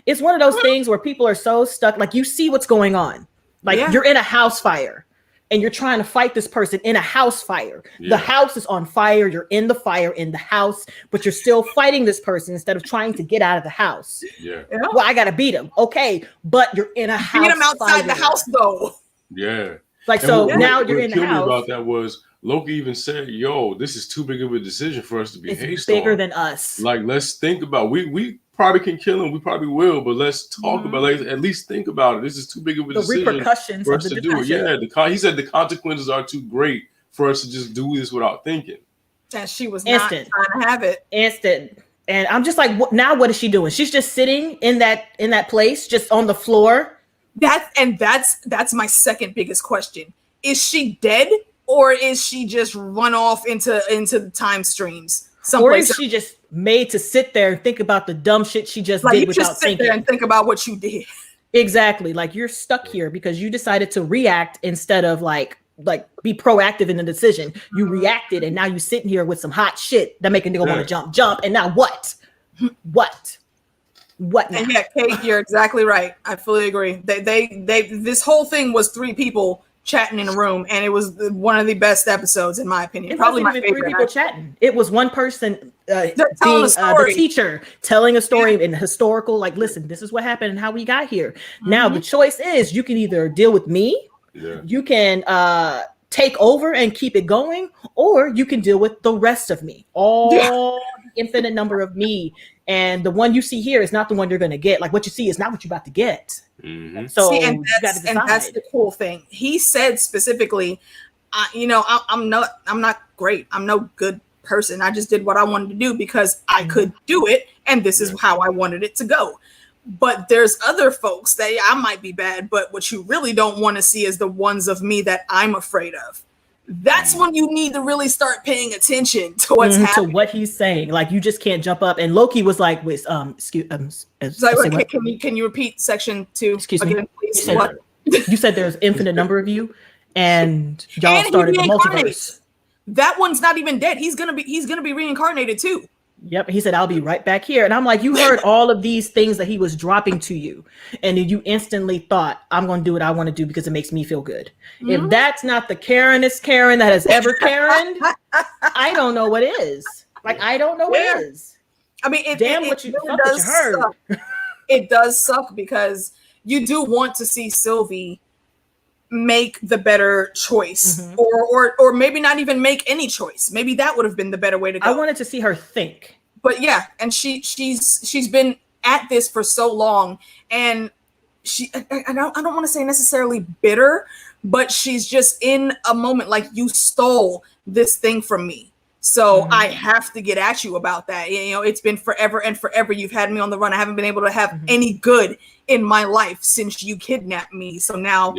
It's one of those things where people are so stuck, like you see what's going on. Like you're in a house fire and you're trying to fight this person in a house fire. The house is on fire. You're in the fire in the house, but you're still fighting this person instead of trying to get out of the house. Well, I got to beat him. Okay. But you're in a house. Beat him outside the house though. Yeah. Like, and so now you're in the house. What about that was Loki even said, yo, this is too big of a decision for us to be hasty. It's bigger than us. Like, let's think about we probably can kill him. We probably will, but let's talk about it. Like, at least think about it. This is too big of a decision. The repercussions for us to do it. Yeah, he said the consequences are too great for us to just do this without thinking. And she was not trying to have it. Instant. And I'm just like, now what is she doing? She's just sitting in that place, just on the floor. That's my second biggest question. Is she dead, or is she just run off into the time streams? Or is she just made to sit there and think about the dumb shit she just did without just sit thinking? there and think about what you did. Exactly. Like, you're stuck here because you decided to react instead of like be proactive in the decision. You reacted, and now you sitting here with some hot shit that make a nigga want to jump. And now what? What now? And Kate, you're exactly right. I fully agree. They this whole thing was three people chatting in a room, and it was one of the best episodes in my opinion. Probably my favorite. Three people chatting. It was one person being the teacher telling a story in historical, like, listen, this is what happened and how we got here. Now the choice is, you can either deal with me, you can take over and keep it going, or you can deal with the rest of me, the infinite number of me. And the one you see here is not the one you're going to get. Like, what you see is not what you're about to get. So and that's the cool thing. He said specifically, I'm not great. I'm no good person. I just did what I wanted to do because I could do it, and this is how I wanted it to go. But there's other folks that I might be bad, but what you really don't want to see is the ones of me that I'm afraid of. That's when you need to really start paying attention to what's happening. To what he's saying. Like, you just can't jump up. And Loki was like, "Wait, can you repeat section 2 Excuse again, me. please? You said there's infinite number of you, and y'all started the multiverse. That one's not even dead. He's gonna be reincarnated too. Yep. He said, I'll be right back here. And I'm like, you heard all of these things that he was dropping to you. And then you instantly thought, I'm going to do what I want to do because it makes me feel good. If that's not the Karenest Karen that has ever Karen, I don't know what is. Like, I don't know what is. I mean, what you heard. Suck. It does suck because you do want to see Sylvie make the better choice, or maybe not even make any choice. Maybe that would have been the better way to go. I wanted to see her think. But yeah, and she's been at this for so long, and I don't want to say necessarily bitter, but she's just in a moment like, you stole this thing from me. So I have to get at you about that. It's been forever and forever. You've had me on the run. I haven't been able to have any good in my life since you kidnapped me. So now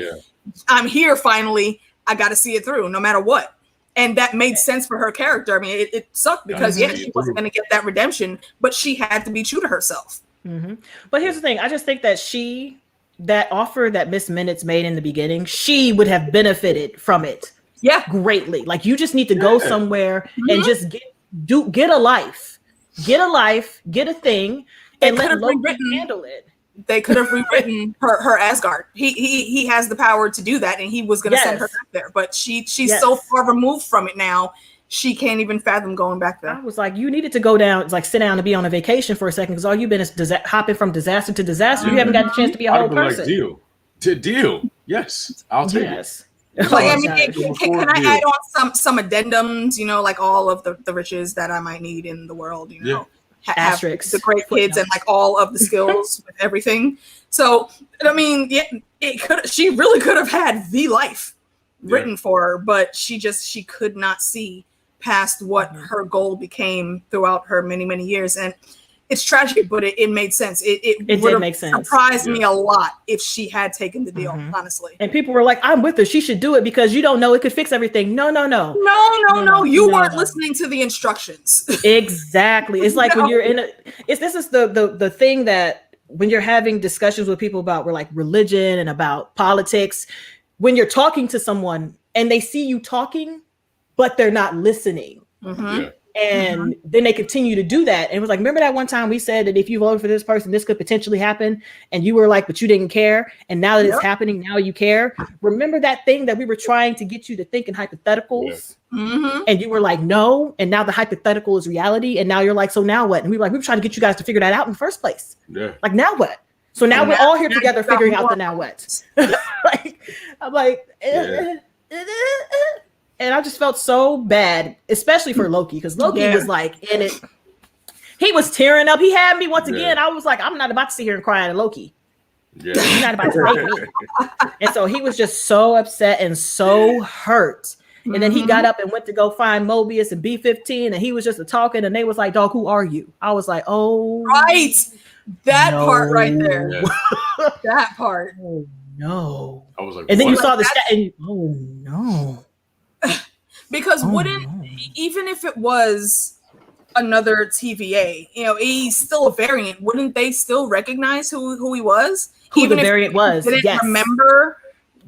I'm here finally. I got to see it through no matter what. And that made sense for her character. I mean, it sucked because she wasn't going to get that redemption, but she had to be true to herself. But here's the thing. I just think that that offer that Miss Minutes made in the beginning, she would have benefited from it. Greatly. Like, you just need to go somewhere and just get a life, get a thing, and let Loki handle it. They could have rewritten her Asgard. He has the power to do that, and he was going to send her back there. But she's so far removed from it now, she can't even fathom going back there. I was like, you needed to go down, it's like sit down and be on a vacation for a second, because all you've been is hopping from disaster to disaster. You haven't got the chance to be a whole person. Like, deal. Yes, I'll take it. Like, I mean, can I add on some addendums? Like all of the riches that I might need in the world. Have asterisks, the great kids, and like all of the skills with everything. So I mean, she really could have had the life written for her, but she could not see past what her goal became throughout her many years. And it's tragic, but it made sense. It did make sense. Surprised me a lot if she had taken the deal, honestly. And people were like, I'm with her. She should do it because you don't know it could fix everything. No. You weren't listening to the instructions. Exactly. It's like when you're this is the thing that when you're having discussions with people about religion and about politics, when you're talking to someone and they see you talking, but they're not listening. And then they continue to do that. And it was like, remember that one time we said that if you voted for this person, this could potentially happen. And you were like, but you didn't care. And now that it's happening, now you care. Remember that thing that we were trying to get you to think in hypotheticals? And you were like, no. And now the hypothetical is reality. And now you're like, so now what? And we were trying to get you guys to figure that out in the first place. Like, now what? So now we're all here together figuring out the now what. I'm like, and I just felt so bad, especially for Loki, because Loki was like in it. He was tearing up. He had me once again. I was like, I'm not about to sit here and cry at Loki. You're not about to make me. And so he was just so upset and so hurt. And then he got up and went to go find Mobius and B-15, and he was just talking, and they was like, dog, who are you? I was like, oh. Right. That part right there. That part. Oh, no. I was like, and then you saw the stat, and oh, no. Because even if it was another TVA, he's still a variant. Wouldn't they still recognize who he was? Even the variant was. Didn't remember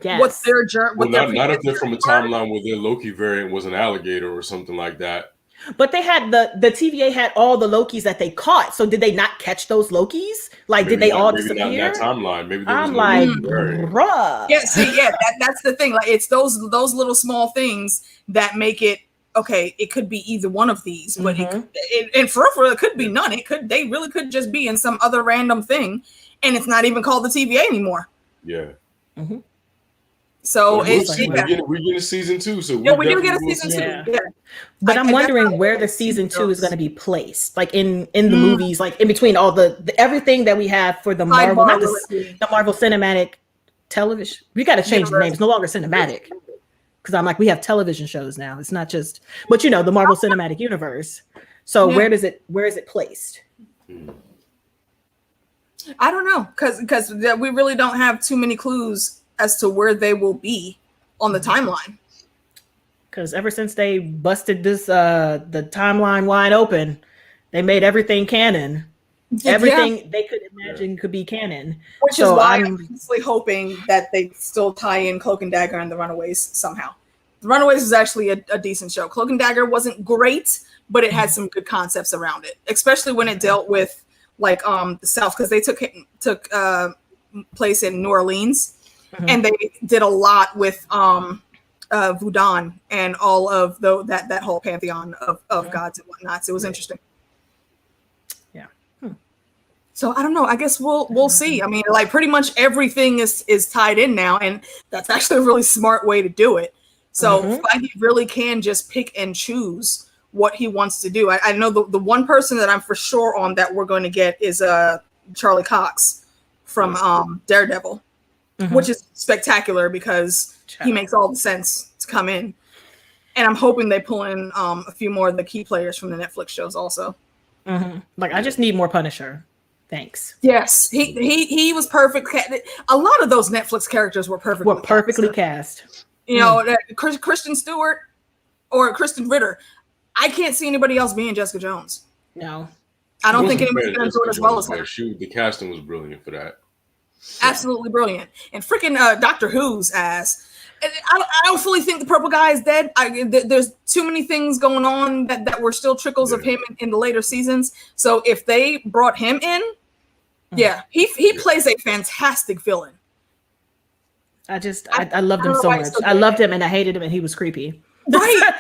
what their journey. Not if they're from a timeline where their Loki variant was an alligator or something like that. But they had the TVA had all the Lokis that they caught. So did they not catch those Lokis? Like, maybe did they all disappear? Maybe not in that timeline. Maybe I'm like, bruh. Yeah, that's the thing. Like, it's those little small things that make it okay. It could be either one of these, but and for real, it could be none. They really could just be in some other random thing, and it's not even called the TVA anymore. Yeah. So we're getting a season 2. So we do get a season 2. Yeah. But I'm wondering where the season 2 is going to be placed, like in the movies, like in between all the everything that we have for the Marvel, not the Marvel Cinematic Television. We got to change the name. It's no longer cinematic. because I'm like, we have television shows now. It's not just, but you know, the Marvel Cinematic Universe. So where is it placed? I don't know, because we really don't have too many clues as to where they will be on the timeline. Because ever since they busted this the timeline wide open, they made everything canon. Everything they could imagine could be canon. Which is why I'm honestly hoping that they still tie in Cloak and Dagger and the Runaways somehow. The Runaways is actually a decent show. Cloak and Dagger wasn't great, but it had some good concepts around it, especially when it dealt with like the South, because they took place in New Orleans, and they did a lot with Voodoo and all of that whole pantheon of gods and whatnots. It was interesting. So I don't know. I guess we'll see. I mean, like pretty much everything is tied in now, and that's actually a really smart way to do it. So Feige really can just pick and choose what he wants to do. I know the one person that I'm for sure on that we're going to get is Charlie Cox from Daredevil, which is spectacular because he makes all the sense to come in. And I'm hoping they pull in a few more of the key players from the Netflix shows also. Like I just need more Punisher. Thanks. Yes, he was perfect. A lot of those Netflix characters were perfectly cast. You know, Kristen Stewart or Kristen Ritter. I can't see anybody else being Jessica Jones. No, I don't think anybody's going to do it as well as her. The casting was brilliant for that. Absolutely brilliant. And freaking Doctor Who's ass. I don't fully think the purple guy is dead. There's too many things going on that were still trickles of him in the later seasons. So if they brought him in, he plays a fantastic villain. I loved him so much. I loved him and I hated him and he was creepy. Right.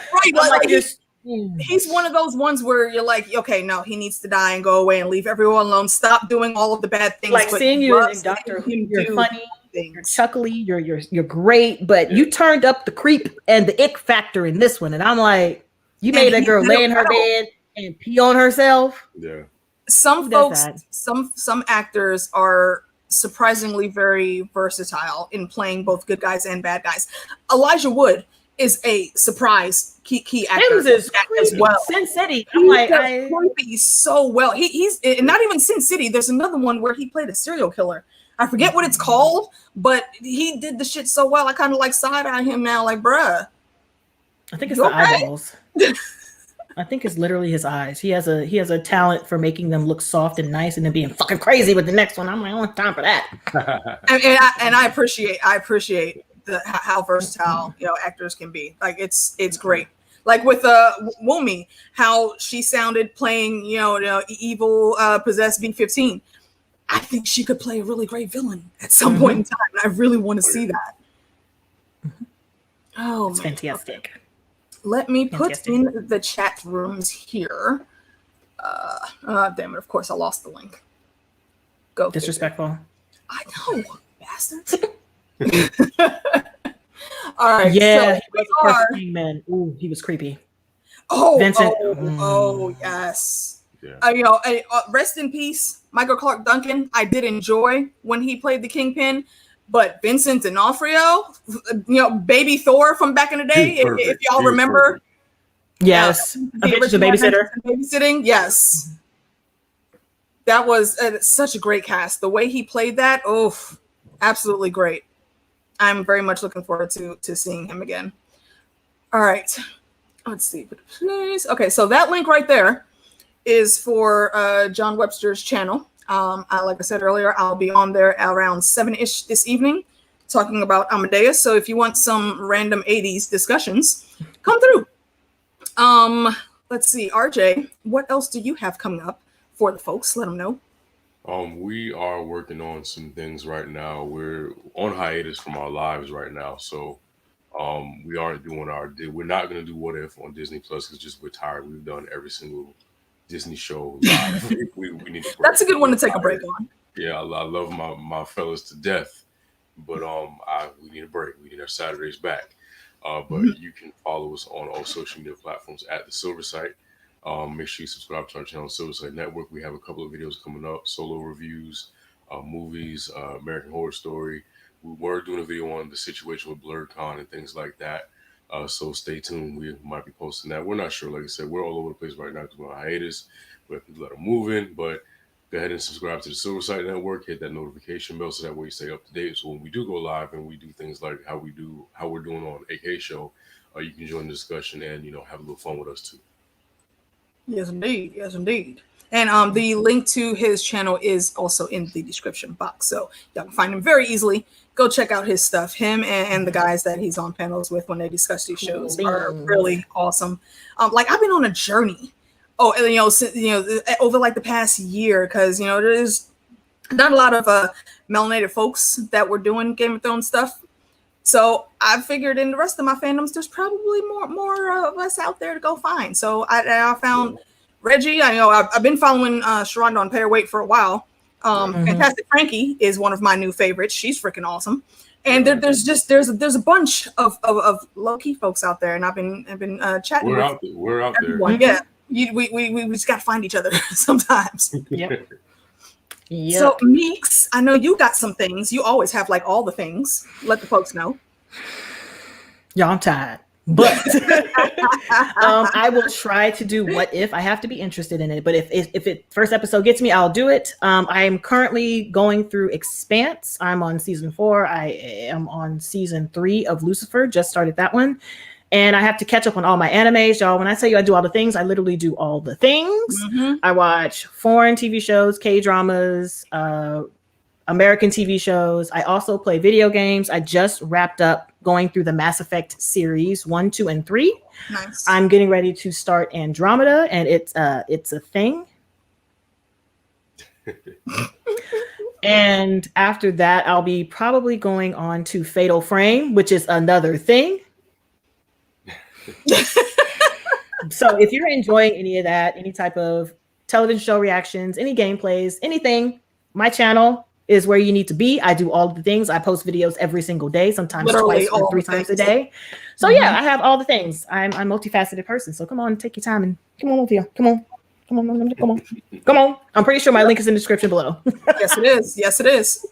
He's one of those ones where you're like, okay, no, he needs to die and go away and leave everyone alone. Stop doing all of the bad things. Like seeing you in Doctor Who, you're funny, you're chuckly, you're great, but you turned up the creep and the ick factor in this one, and I'm like, you made that girl lay in her bed and pee on herself. Yeah. Some folks, some actors are surprisingly very versatile in playing both good guys and bad guys. Elijah Wood is a surprise key actor as well. Sin City. I'm like, creepy so well. He's not even Sin City. There's another one where he played a serial killer. I forget what it's called, but he did the shit so well. I kind of like side-eye him now, like, bruh. I think it's the eyeballs. I think it's literally his eyes. He has a talent for making them look soft and nice, and then being fucking crazy with the next one. I'm like, I don't have time for that. and I appreciate how versatile actors can be. Like it's great. Like with Wumi, how she sounded playing evil possessed B-15. I think she could play a really great villain at some point in time. And I really want to see that. Oh, it's fantastic. Okay. Let me put in the chat rooms here. Damn it! Of course, I lost the link. Go. Disrespectful. I know, bastards. All right. Yeah, so he was a perfect man. Ooh, he was creepy. Oh, Vincent. Oh, yes. Yeah. Rest in peace, Michael Clark Duncan. I did enjoy when he played the Kingpin, but Vincent D'Onofrio, baby Thor from back in the day, if y'all remember. Yes, the babysitter. Babysitting, yes. That was such a great cast. The way he played that, absolutely great. I'm very much looking forward to seeing him again. All right. Let's see. Please. Okay, so that link right there is for John Webster's channel. Like I said earlier, I'll be on there around 7-ish this evening talking about Amadeus. So if you want some random 80s discussions, come through. Let's see. RJ, what else do you have coming up for the folks? Let them know. We are working on some things right now. We're on hiatus from our lives right now, so we aren't doing we're not going to do What If on Disney Plus because just we're tired. We've done every single Disney show live. we need a break. That's a good one to take a break on. Yeah, I love my fellas to death, but we need a break. We need our Saturdays back. But you can follow us on all social media platforms at The Silver Site. Make sure you subscribe to our channel, Silver Site Network. We have a couple of videos coming up, solo reviews, movies, American Horror Story. We were doing a video on the situation with BlurredCon and things like that. So stay tuned. We might be posting that. We're not sure. Like I said, we're all over the place right now because we're on hiatus. We have to let them move in. But go ahead and subscribe to the Silver Side Network. Hit that notification bell so that way you stay up to date. So when we do go live and we do things like how we're doing on AK Show, you can join the discussion and have a little fun with us too. Yes, indeed. Yes, indeed. And the link to his channel is also in the description box. So y'all can find him very easily. Go check out his stuff. Him and the guys that he's on panels with when they discuss these shows are really awesome. Like I've been on a journey. Oh, and since, over like the past year, because there's not a lot of melanated folks that were doing Game of Thrones stuff. So I figured in the rest of my fandoms, there's probably more of us out there to go find. So I found Reggie. I've been following Sharonda on Pay or Wait for a while. Fantastic Frankie is one of my new favorites. She's freaking awesome. And there's a bunch of Loki folks out there, and I've been chatting. We're out there. Yeah, we just gotta find each other sometimes. Yep. So Meeks, I know you got some things. You always have like all the things. Let the folks know. Y'all, I'm tired. But I will try to do What If. I have to be interested in it. But if it first episode gets me, I'll do it. I am currently going through Expanse. I'm on season 4. I am on season 3 of Lucifer. Just started that one. And I have to catch up on all my animes, y'all. When I tell you I do all the things, I literally do all the things. I watch foreign TV shows, K-dramas, American TV shows. I also play video games. I just wrapped up going through the Mass Effect series 1, 2, and 3. Nice. I'm getting ready to start Andromeda, and it's a thing. And after that, I'll be probably going on to Fatal Frame, which is another thing. So if you're enjoying any of that, any type of television show reactions, any gameplays, anything, my channel is where you need to be. I do all of the things. I post videos every single day, sometimes Literally twice or 3 times a day. So yeah, I have all the things. I'm a multifaceted person. So come on, take your time and come on over here. Come on. I'm pretty sure my link is in the description below. Yes, it is. Yes, it is.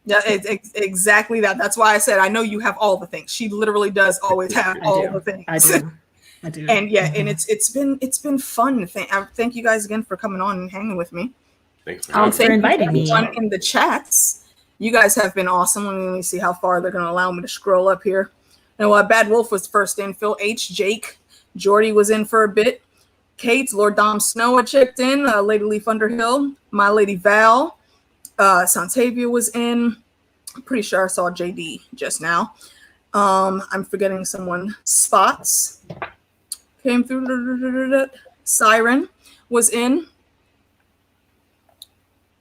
Yeah, it's exactly that. That's why I said I know you have all the things. She literally does always have all the things. I do. And yeah, and it's been fun. Thank you guys again for coming on and hanging with me. Thanks for inviting me. In the chats, you guys have been awesome. Let me see how far they're going to allow me to scroll up here. Bad Wolf was first in. Phil H, Jake, Jordy was in for a bit. Kate, Lord Dom Snow had checked in. Lady Leaf Underhill, My Lady Val. Santavia was in. I'm pretty sure I saw JD just now. I'm forgetting someone. Spots came through. Siren was in.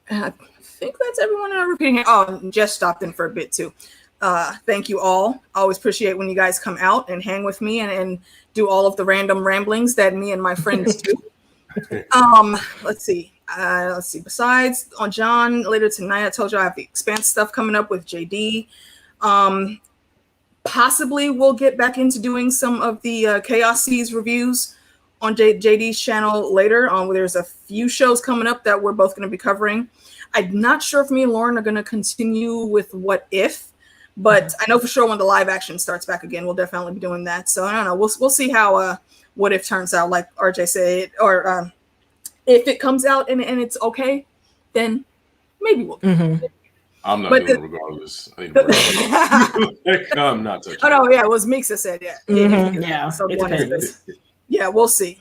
And I think that's everyone I'm repeating here. Oh, Jess stopped in for a bit too. Thank you all. I always appreciate when you guys come out and hang with me and do all of the random ramblings that me and my friends do. Let's see. Besides on John, later tonight, I told you I have the Expanse stuff coming up with JD. Possibly we'll get back into doing some of the Chaos Seas reviews on JD's channel later. There's a few shows coming up that we're both going to be covering. I'm not sure if me and Lauren are going to continue with What If, but I know for sure when the live action starts back again, we'll definitely be doing that. So I don't know. We'll see how What If turns out, like RJ said, or if it comes out and it's okay, then maybe we'll. I'm not doing it regardless. I'm not touching. Oh no, yeah, it was Meeks that said Yeah. So yeah, we'll see.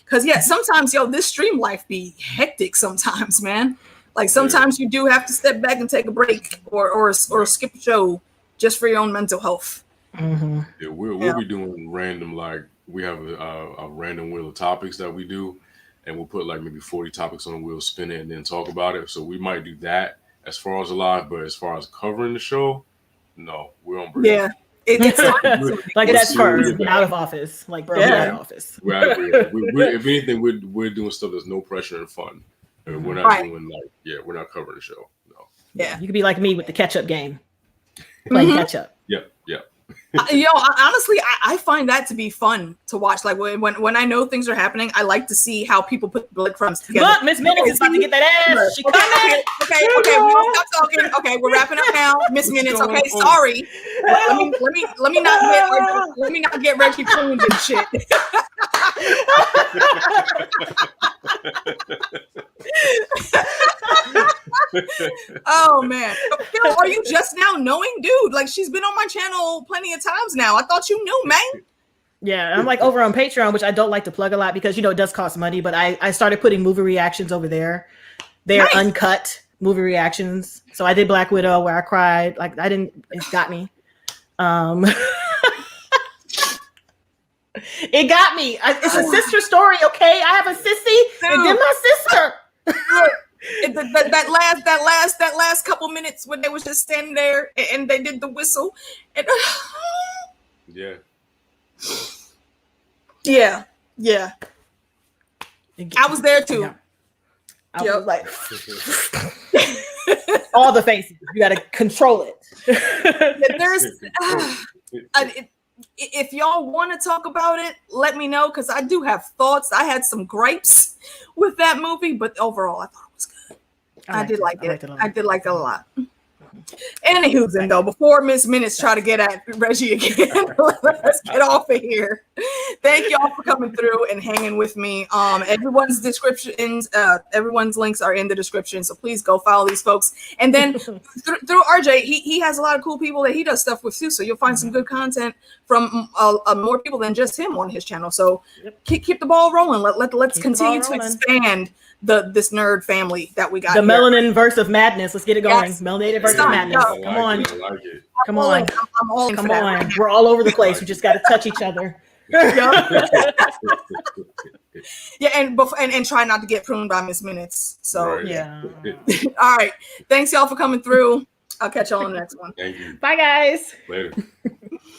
Because yeah, sometimes this stream life be hectic sometimes, man. Like sometimes you do have to step back and take a break or skip a show just for your own mental health. Yeah, we'll be doing random, like we have a random wheel of topics that we do, and we'll put like maybe 40 topics on the wheel, spin it, and then talk about it. So we might do that as far as live, but as far as covering the show, no, we're on break. Yeah. It's like that's first out of office, like bro, out of office. If anything, we're doing stuff that's no pressure and fun. We're not doing we're not covering the show. No. Yeah, you could be like me with the catch up game, playing catch up. Yep. Honestly, I find that to be fun to watch. Like when I know things are happening, I like to see how people put breadcrumbs together. Look, Miss Minutes is about to get that ass. She coming. Okay, we don't stop talking. Okay, we're wrapping up now, Miss Minutes. Okay, sorry. Let me not get Reggie pruned and shit. Oh man, Phil, are you just now knowing, dude? Like, she's been on my channel plenty of times now. I thought you knew, man. Yeah, I'm like over on Patreon, which I don't like to plug a lot because it does cost money. But I started putting movie reactions over there. They're uncut movie reactions. So I did Black Widow where I cried. Like it got me. It got me. It's a sister story, okay? I have a sissy, and then my sister. Look, that last couple minutes when they was just standing there and they did the whistle. And, yeah. I was there too. Yeah. I was like, all the faces. You got to control it. If y'all want to talk about it, let me know, because I do have thoughts. I had some gripes with that movie, but overall, I thought it was good. I did like it a lot. Anywho, then though, before Miss Minutes try to get at Reggie again, let's get off of here. Thank y'all for coming through and hanging with me. Everyone's descriptions, everyone's links are in the description, so please go follow these folks. And then through RJ, he has a lot of cool people that he does stuff with too, so you'll find some good content from more people than just him on his channel. So keep the ball rolling. Let's continue to expand this nerd family that we got. The melanin verse of madness. Let's get it going. Yes. Melanated verse of madness. Come on. Come on. I'm all in. Come on. We're all over the place. We just got to touch each other. Yeah, and try not to get pruned by Miss Minutes. So yeah. All right. Thanks y'all for coming through. I'll catch y'all on the next one. Thank you. Bye guys. Later.